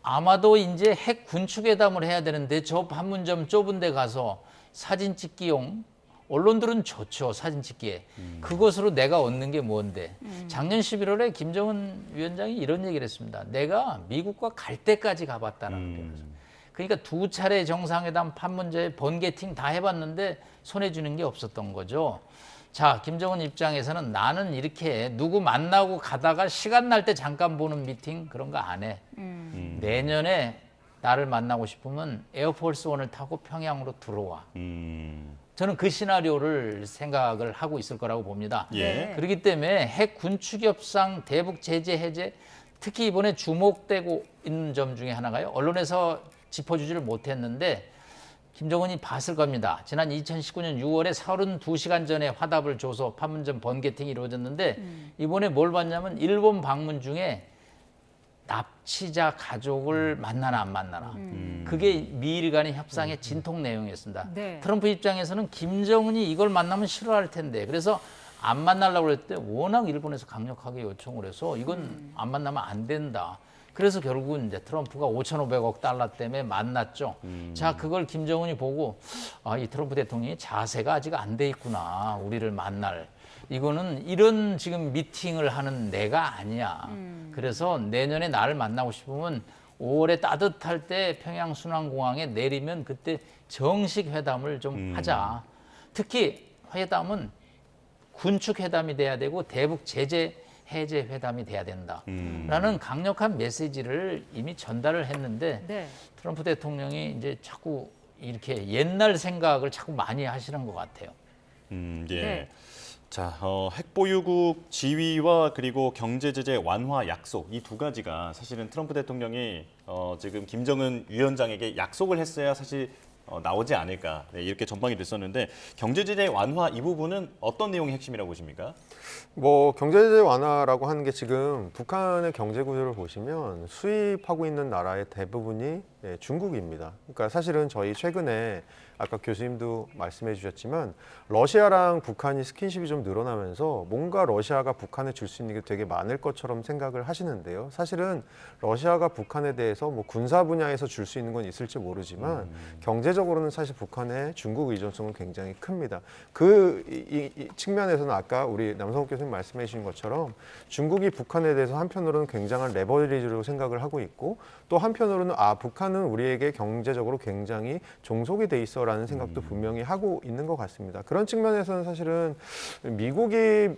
아마도 이제 핵 군축회담을 해야 되는데 저 판문점 좁은 데 가서 사진 찍기용, 언론들은 좋죠, 사진 찍기에. 그것으로 내가 얻는 게 뭔데? 작년 11월에 김정은 위원장이 이런 얘기를 했습니다. 내가 미국과 갈 때까지 가봤다는 거죠. 그러니까 두 차례 정상회담, 판문점, 번개팅 다 해봤는데 손에 쥐는 게 없었던 거죠. 자, 김정은 입장에서는 나는 이렇게 누구 만나고 가다가 시간 날 때 잠깐 보는 미팅 그런 거 안 해. 내년에 나를 만나고 싶으면 에어포스 원을 타고 평양으로 들어와. 저는 그 시나리오를 생각을 하고 있을 거라고 봅니다. 예. 그렇기 때문에 핵 군축 협상, 대북 제재 해제, 특히 이번에 주목되고 있는 점 중에 하나가요. 언론에서 짚어주지를 못했는데 김정은이 봤을 겁니다. 지난 2019년 6월에 32시간 전에 화답을 줘서 판문점 번개팅이 이루어졌는데 이번에 뭘 봤냐면 일본 방문 중에 납치자 가족을 만나나 안 만나나. 그게 미일 간의 협상의 진통 내용이었습니다. 네. 트럼프 입장에서는 김정은이 이걸 만나면 싫어할 텐데 그래서 안 만나려고 그랬을 때 워낙 일본에서 강력하게 요청을 해서 이건 안 만나면 안 된다. 그래서 결국은 이제 트럼프가 5,500억 달러 때문에 만났죠. 자, 그걸 김정은이 보고 이 트럼프 대통령이 자세가 아직 안 돼 있구나. 우리를 만날. 이거는 이런 지금 미팅을 하는 내가 아니야. 그래서 내년에 나를 만나고 싶으면 5월에 따뜻할 때 평양 순환공항에 내리면 그때 정식 회담을 좀 하자. 특히 회담은 군축 회담이 돼야 되고 대북 제재 해제 회담이 돼야 된다라는 강력한 메시지를 이미 전달을 했는데 네. 트럼프 대통령이 이제 자꾸 이렇게 옛날 생각을 자꾸 많이 하시는 것 같아요. 예. 네. 자, 핵보유국 지위와 그리고 경제 제재 완화 약속 이 두 가지가 사실은 트럼프 대통령이 지금 김정은 위원장에게 약속을 했어야 사실 나오지 않을까 이렇게 전망이 됐었는데 경제 제재 완화 이 부분은 어떤 내용이 핵심이라고 보십니까? 뭐 경제제재 완화라고 하는 게 지금 북한의 경제 구조를 보시면 수입하고 있는 나라의 대부분이 중국입니다. 그러니까 사실은 저희 최근에 아까 교수님도 말씀해 주셨지만 러시아랑 북한이 스킨십이 좀 늘어나면서 뭔가 러시아가 북한에 줄 수 있는 게 되게 많을 것처럼 생각을 하시는데요. 사실은 러시아가 북한에 대해서 뭐 군사 분야에서 줄 수 있는 건 있을지 모르지만 경제적으로는 사실 북한의 중국 의존성은 굉장히 큽니다. 이 측면에서는 아까 우리 남성욱 교수님 말씀해 주신 것처럼 중국이 북한에 대해서 한편으로는 굉장한 레버리지로 생각을 하고 있고 또 한편으로는 북한은 우리에게 경제적으로 굉장히 종속이 돼 있어라는 생각도 분명히 하고 있는 것 같습니다. 그런 측면에서는 사실은 미국이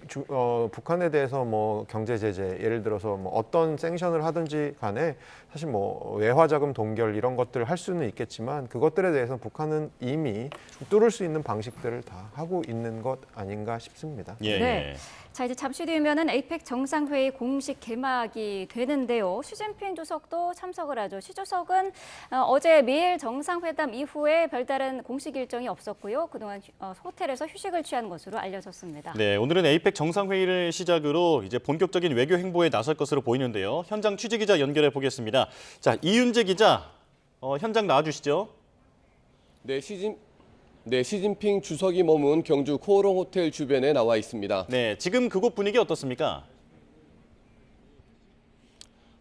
북한에 대해서 뭐 경제 제재 예를 들어서 뭐 어떤 생션을 하든지 간에 사실 뭐 외화자금 동결 이런 것들을 할 수는 있겠지만 그것들에 대해서는 북한은 이미 뚫을 수 있는 방식들을 다 하고 있는 것 아닌가 싶습니다. 예. 네. 자, 이제 잠시 뒤면은 에이펙 정상회의 공식 개막이 되는데요. 시진핑 주석도 참석을 하죠. 시 주석은 어제 미일 정상회담 이후에 별다른 공식 일정이 없었고요. 그동안 호텔에서 휴식을 취한 것으로 알려졌습니다. 네, 오늘은 에이펙 정상회의를 시작으로 이제 본격적인 외교 행보에 나설 것으로 보이는데요. 현장 취재 기자 연결해 보겠습니다. 자, 이윤재 기자, 현장 나와주시죠. 네, 시진핑 주석이 머문 경주 코오롱 호텔 주변에 나와 있습니다. 네, 지금 그곳 분위기 어떻습니까?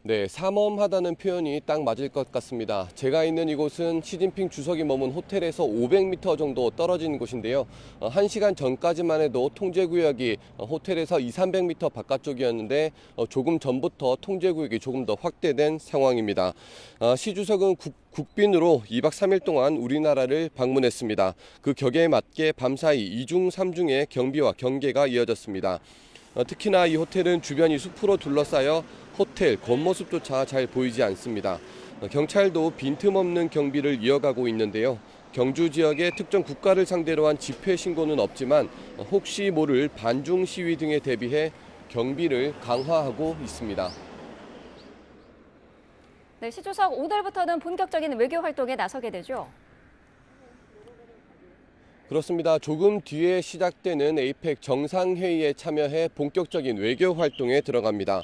네, 삼엄하다는 표현이 딱 맞을 것 같습니다. 제가 있는 이곳은 시진핑 주석이 머문 호텔에서 500m 정도 떨어진 곳인데요. 1시간 전까지만 해도 통제구역이 호텔에서 200-300m 바깥쪽이었는데 조금 전부터 통제구역이 조금 더 확대된 상황입니다. 시 주석은 국빈으로 2박 3일 동안 우리나라를 방문했습니다. 그 격에 맞게 밤사이 2중 3중의 경비와 경계가 이어졌습니다. 특히나 이 호텔은 주변이 숲으로 둘러싸여 호텔 겉모습조차 잘 보이지 않습니다. 경찰도 빈틈없는 경비를 이어가고 있는데요. 경주 지역의 특정 국가를 상대로 한 집회 신고는 없지만 혹시 모를 반중 시위 등에 대비해 경비를 강화하고 있습니다. 네, 시 주석 오늘부터는 본격적인 외교 활동에 나서게 되죠. 그렇습니다. 조금 뒤에 시작되는 에이펙 정상회의에 참여해 본격적인 외교 활동에 들어갑니다.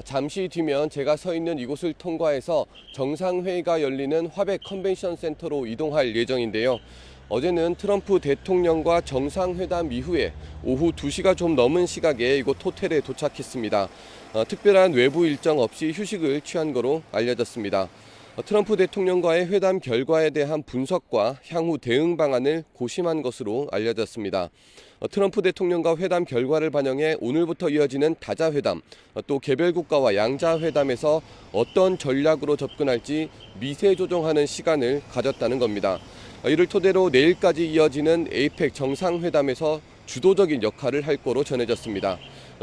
잠시 뒤면 제가 서 있는 이곳을 통과해서 정상회의가 열리는 화백 컨벤션 센터로 이동할 예정인데요. 어제는 트럼프 대통령과 정상회담 이후에 오후 2시가 좀 넘은 시각에 이곳 호텔에 도착했습니다. 특별한 외부 일정 없이 휴식을 취한 거로 알려졌습니다. 트럼프 대통령과의 회담 결과에 대한 분석과 향후 대응 방안을 고심한 것으로 알려졌습니다. 트럼프 대통령과 회담 결과를 반영해 오늘부터 이어지는 다자회담, 또 개별 국가와 양자회담에서 어떤 전략으로 접근할지 미세 조정하는 시간을 가졌다는 겁니다. 이를 토대로 내일까지 이어지는 에이펙 정상회담에서 주도적인 역할을 할 거로 전해졌습니다.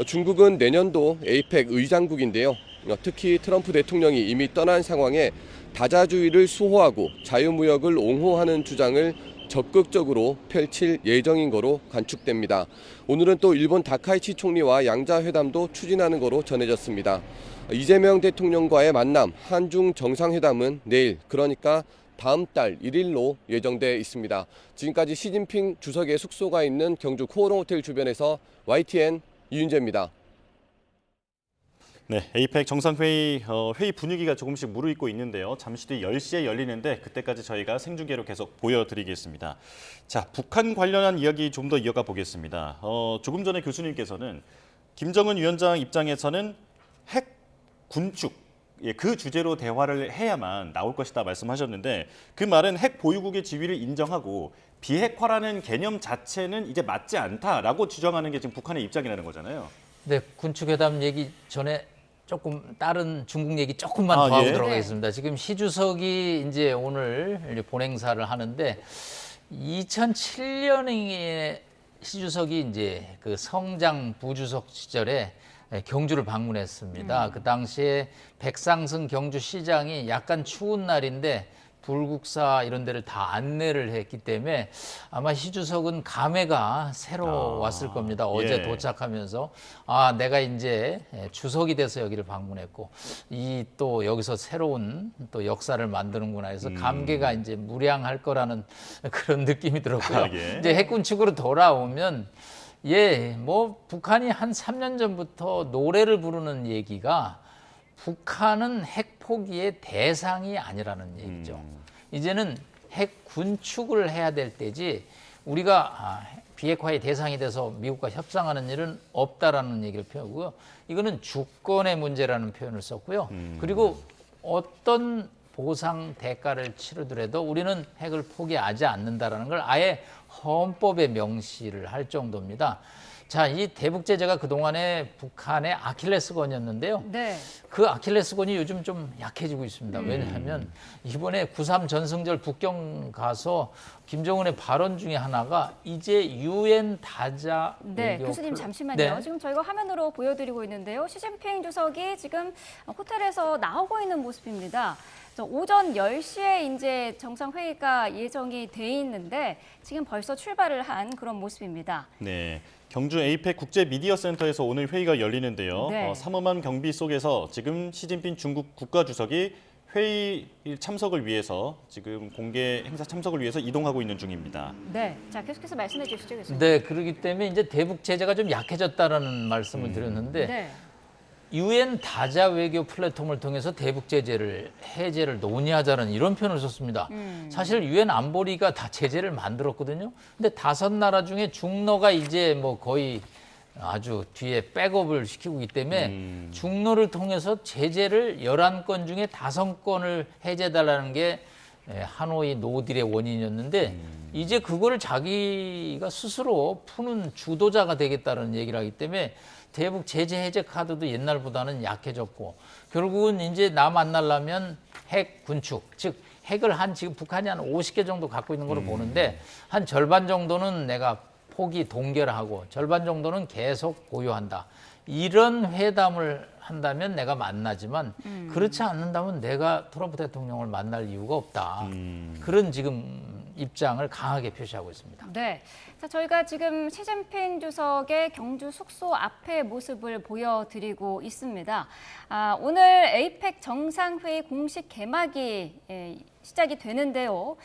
중국은 내년도 에이펙 의장국인데요. 특히 트럼프 대통령이 이미 떠난 상황에 다자주의를 수호하고 자유무역을 옹호하는 주장을 적극적으로 펼칠 예정인 거로 관측됩니다. 오늘은 또 일본 다카이치 총리와 양자회담도 추진하는 거로 전해졌습니다. 이재명 대통령과의 만남, 한중 정상회담은 내일, 그러니까 다음 달 1일로 예정돼 있습니다. 지금까지 시진핑 주석의 숙소가 있는 경주 코오롱 호텔 주변에서 YTN 이윤재입니다. 네, 에이펙 정상회의 회의 분위기가 조금씩 무르익고 있는데요. 잠시 뒤 10시에 열리는데 그때까지 저희가 생중계로 계속 보여드리겠습니다. 자, 북한 관련한 이야기 좀 더 이어가 보겠습니다. 조금 전에 교수님께서는 김정은 위원장 입장에서는 핵 군축, 그 주제로 대화를 해야만 나올 것이다 말씀하셨는데 그 말은 핵 보유국의 지위를 인정하고 비핵화라는 개념 자체는 이제 맞지 않다라고 주장하는 게 지금 북한의 입장이라는 거잖아요. 네, 군축회담 얘기 전에 조금 다른 중국 얘기 조금만 더 하고 들어가겠습니다. 지금 시 주석이 이제 오늘 본행사를 하는데 2007년에 시 주석이 이제 그 성장 부주석 시절에 경주를 방문했습니다. 그 당시에 백상승 경주시장이 약간 추운 날인데 불국사 이런 데를 다 안내를 했기 때문에 아마 시 주석은 감회가 새로웠을 겁니다. 어제 도착하면서 내가 이제 주석이 돼서 여기를 방문했고 이 또 여기서 새로운 또 역사를 만드는구나 해서 감개가 이제 무량할 거라는 그런 느낌이 들었고요. 이제 핵군축으로 돌아오면 뭐 북한이 한 3년 전부터 노래를 부르는 얘기가 북한은 핵 포기의 대상이 아니라는 얘기죠. 이제는 핵 군축을 해야 될 때지 우리가 비핵화의 대상이 돼서 미국과 협상하는 일은 없다라는 얘기를 표현하고요. 이거는 주권의 문제라는 표현을 썼고요. 그리고 어떤 보상 대가를 치르더라도 우리는 핵을 포기하지 않는다라는 걸 아예 헌법에 명시를 할 정도입니다. 자, 이 대북 제재가 그동안에 북한의 아킬레스건이었는데요. 네. 그 아킬레스건이 요즘 좀 약해지고 있습니다. 왜냐하면 이번에 9.3 전승절 북경 가서 김정은의 발언 중에 하나가 이제 유엔 다자 외교 교수님 잠시만요. 네. 지금 저희가 화면으로 보여드리고 있는데요. 시진핑 주석이 지금 호텔에서 나오고 있는 모습입니다. 오전 10시에 이제 정상회의가 예정이 돼 있는데 지금 벌써 출발을 한 그런 모습입니다. 네. 경주 에이펙 국제 미디어 센터에서 오늘 회의가 열리는데요. 네. 삼엄한 경비 속에서 지금 시진핑 중국 국가주석이 회의 참석을 위해서 지금 공개 행사 참석을 위해서 이동하고 있는 중입니다. 네, 자 계속해서 말씀해 주시죠, 교수님. 네, 그렇기 때문에 이제 대북 제재가 좀 약해졌다라는 말씀을 드렸는데 네. 유엔 다자 외교 플랫폼을 통해서 대북 제재를 해제를 논의하자는 이런 표현을 썼습니다. 사실 유엔 안보리가 다 제재를 만들었거든요. 근데 5나라 중에 중러가 이제 뭐 거의 아주 뒤에 백업을 시키고 있기 때문에 중로를 통해서 제재를 11건 중에 5건을 해제해달라는 게 하노이 노딜의 원인이었는데 이제 그거를 자기가 스스로 푸는 주도자가 되겠다는 얘기를 하기 때문에 대북 제재 해제 카드도 옛날보다는 약해졌고 결국은 이제 나 만나려면 핵 군축, 즉 핵을 지금 북한이 한 50개 정도 갖고 있는 걸로 보는데 한 절반 정도는 내가 포기 동결하고 절반 정도는 계속 보유한다. 이런 회담을 한다면 내가 만나지만 그렇지 않는다면 내가 트럼프 대통령을 만날 이유가 없다. 그런 지금 입장을 강하게 표시하고 있습니다. 네. 자, 저희가 지금 시진핑 주석의 경주 숙소 앞의 모습을 보여드리고 있습니다. 오늘 에이펙 정상회의 공식 개막이 시작이 되는데요.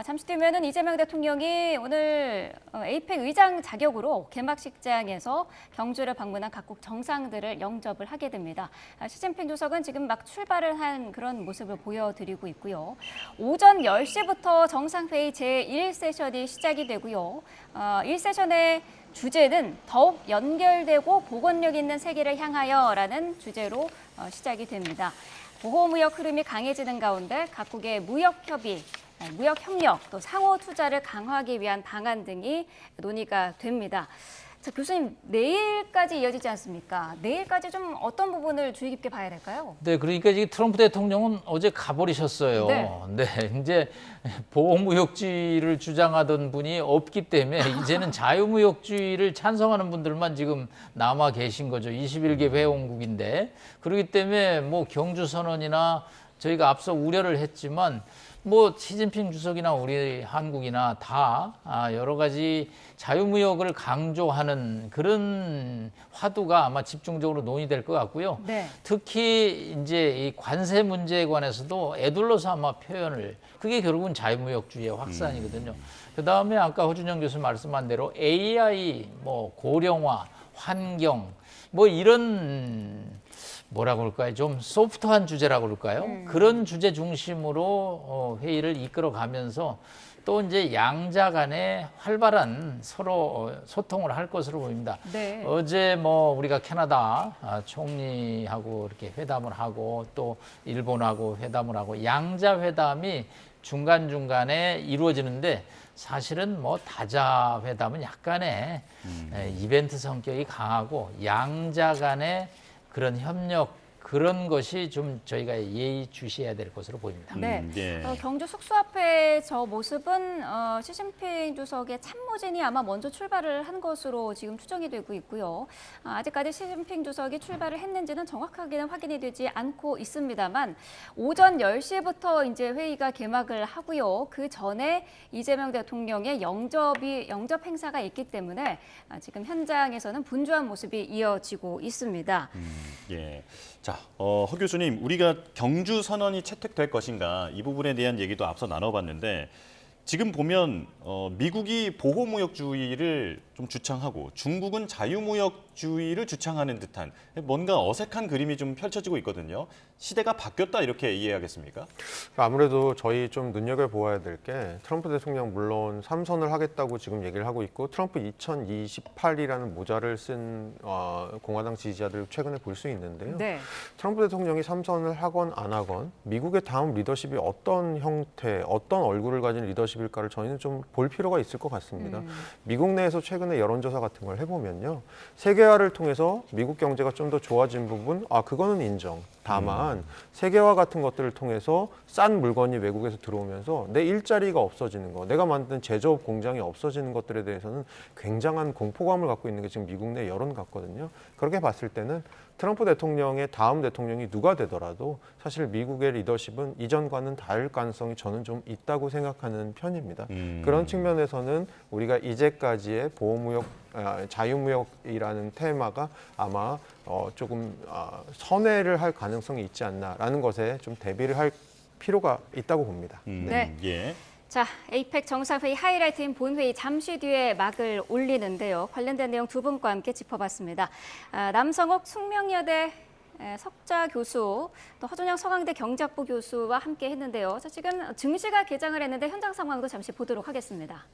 잠시 뒤면은 이재명 대통령이 오늘 에이펙 의장 자격으로 개막식장에서 경주를 방문한 각국 정상들을 영접을 하게 됩니다. 시진핑 주석은 지금 막 출발을 한 그런 모습을 보여드리고 있고요. 오전 10시부터 정상회의 제1세션이 시작이 되고요. 1세션의 주제는 더욱 연결되고 복원력 있는 세계를 향하여라는 주제로 시작이 됩니다. 보호무역 흐름이 강해지는 가운데 각국의 무역협의, 무역협력, 또 상호 투자를 강화하기 위한 방안 등이 논의가 됩니다. 자, 교수님, 내일까지 이어지지 않습니까? 내일까지 좀 어떤 부분을 주의 깊게 봐야 될까요? 네, 그러니까 지금 트럼프 대통령은 어제 가버리셨어요. 네, 이제 보호무역주의를 주장하던 분이 없기 때문에 이제는 자유무역주의를 찬성하는 분들만 지금 남아 계신 거죠. 21개 회원국인데. 그렇기 때문에 뭐 경주선언이나 저희가 앞서 우려를 했지만 뭐 시진핑 주석이나 우리 한국이나 다 여러 가지 자유무역을 강조하는 그런 화두가 아마 집중적으로 논의될 것 같고요. 네. 특히 이제 이 관세 문제에 관해서도 애둘러서 아마 표현을 그게 결국은 자유무역주의의 확산이거든요. 그다음에 아까 허준영 교수 말씀한 대로 AI, 뭐 고령화, 환경, 뭐 이런 뭐라고 그럴까요? 좀 소프트한 주제라고 그럴까요? 그런 주제 중심으로 회의를 이끌어가면서 또 이제 양자 간에 활발한 서로 소통을 할 것으로 보입니다. 네. 어제 뭐 우리가 캐나다 총리하고 이렇게 회담을 하고 또 일본하고 회담을 하고 양자 회담이 중간중간에 이루어지는데 사실은 뭐 다자 회담은 약간의 이벤트 성격이 강하고 양자 간의 그런 협력 그런 것이 좀 저희가 예의주시해야 될 것으로 보입니다. 네, 예. 경주 숙소 앞에 저 모습은 시진핑 주석의 참모진이 아마 먼저 출발을 한 것으로 지금 추정이 되고 있고요. 아직까지 시진핑 주석이 출발을 했는지는 정확하게는 확인이 되지 않고 있습니다만 오전 10시부터 이제 회의가 개막을 하고요. 그 전에 이재명 대통령의 영접 행사가 있기 때문에 지금 현장에서는 분주한 모습이 이어지고 있습니다. 예. 자, 허 교수님, 우리가 경주 선언이 채택될 것인가 이 부분에 대한 얘기도 앞서 나눠봤는데 지금 보면 미국이 보호무역주의를 좀 주창하고 중국은 자유무역주의를 주창하는 듯한 뭔가 어색한 그림이 좀 펼쳐지고 있거든요. 시대가 바뀌었다 이렇게 이해하겠습니까? 아무래도 저희 좀 눈여겨보아야 될 게 트럼프 대통령 물론 3선을 하겠다고 지금 얘기를 하고 있고 트럼프 2028이라는 모자를 쓴 공화당 지지자들 최근에 볼 수 있는데요. 네. 트럼프 대통령이 3선을 하건 안 하건 미국의 다음 리더십이 어떤 형태, 어떤 얼굴을 가진 리더십일까를 저희는 좀 볼 필요가 있을 것 같습니다. 미국 내에서 최근에 여론조사 같은 걸 해보면요. 세계화를 통해서 미국 경제가 좀 더 좋아진 부분, 그거는 인정. 다만 세계화 같은 것들을 통해서 싼 물건이 외국에서 들어오면서 내 일자리가 없어지는 거, 내가 만든 제조업 공장이 없어지는 것들에 대해서는 굉장한 공포감을 갖고 있는 게 지금 미국 내 여론 같거든요. 그렇게 봤을 때는 트럼프 대통령의 다음 대통령이 누가 되더라도 사실 미국의 리더십은 이전과는 다를 가능성이 저는 좀 있다고 생각하는 편입니다. 그런 측면에서는 우리가 이제까지의 보호무역, 자유무역이라는 테마가 아마 조금 선회를 할 가능성이 있지 않나라는 것에 좀 대비를 할 필요가 있다고 봅니다. 네. 예. 자, 에이펙 정상회의 하이라이트인 본회의 잠시 뒤에 막을 올리는데요. 관련된 내용 두 분과 함께 짚어봤습니다. 남성욱 숙명여대 석좌 교수, 또 허준영 서강대 경제학부 교수와 함께 했는데요. 자, 지금 증시가 개장을 했는데 현장 상황도 잠시 보도록 하겠습니다.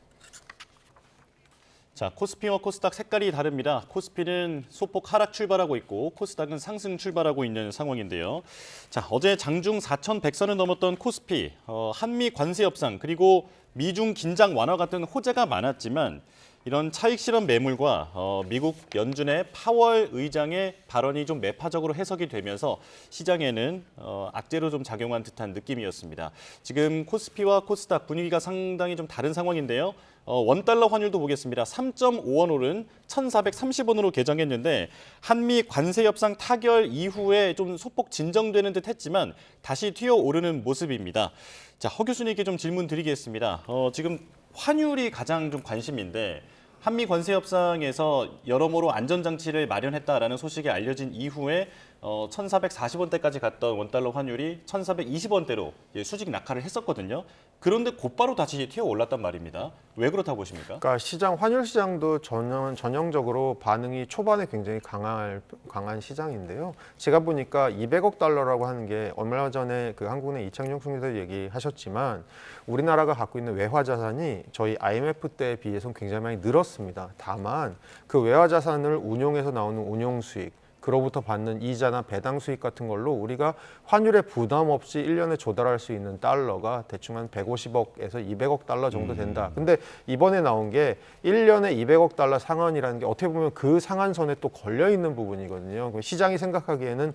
자, 코스피와 코스닥 색깔이 다릅니다. 코스피는 소폭 하락 출발하고 있고 코스닥은 상승 출발하고 있는 상황인데요. 자, 어제 장중 4,100선을 넘었던 코스피, 한미 관세 협상 그리고 미중 긴장 완화 같은 호재가 많았지만 이런 차익 실현 매물과 미국 연준의 파월 의장의 발언이 좀 매파적으로 해석이 되면서 시장에는 악재로 좀 작용한 듯한 느낌이었습니다. 지금 코스피와 코스닥 분위기가 상당히 좀 다른 상황인데요. 원달러 환율도 보겠습니다. 3.5원 오른 1,430원으로 개정했는데 한미 관세 협상 타결 이후에 좀 소폭 진정되는 듯 했지만 다시 튀어오르는 모습입니다. 자, 허 교수님께 좀 질문 드리겠습니다. 지금 환율이 가장 좀 관심인데 한미 관세 협상에서 여러모로 안전장치를 마련했다라는 소식이 알려진 이후에 1,440원대까지 갔던 원달러 환율이 1,420원대로 수직 낙하를 했었거든요. 그런데 곧바로 다시 튀어 올랐단 말입니다. 왜 그렇다고 보십니까? 그러니까 환율 시장도 전형적으로 반응이 초반에 굉장히 강한 시장인데요. 제가 보니까 200억 달러라고 하는 게 얼마 전에 그 한국은행 이창용 총리도 얘기하셨지만 우리나라가 갖고 있는 외화 자산이 저희 IMF 때에 비해서는 굉장히 많이 늘었습니다. 다만 그 외화 자산을 운용해서 나오는 운용 수익, 그로부터 받는 이자나 배당 수익 같은 걸로 우리가 환율에 부담 없이 1년에 조달할 수 있는 달러가 대충 한 150억에서 200억 달러 정도 된다. 근데 이번에 나온 게 1년에 200억 달러 상한이라는 게 어떻게 보면 그 상한선에 또 걸려 있는 부분이거든요. 시장이 생각하기에는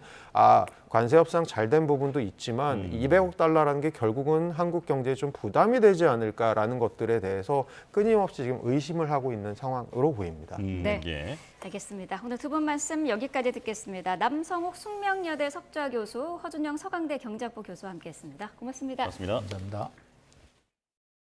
관세 협상 잘 된 부분도 있지만 200억 달러라는 게 결국은 한국 경제에 좀 부담이 되지 않을까라는 것들에 대해서 끊임없이 지금 의심을 하고 있는 상황으로 보입니다. 네. 예. 알겠습니다. 오늘 두 분 말씀 여기까지 듣겠습니다. 남성욱 숙명여대 석좌 교수, 허준영 서강대 경제학부 교수와 함께했습니다. 고맙습니다. 고맙습니다. 감사합니다.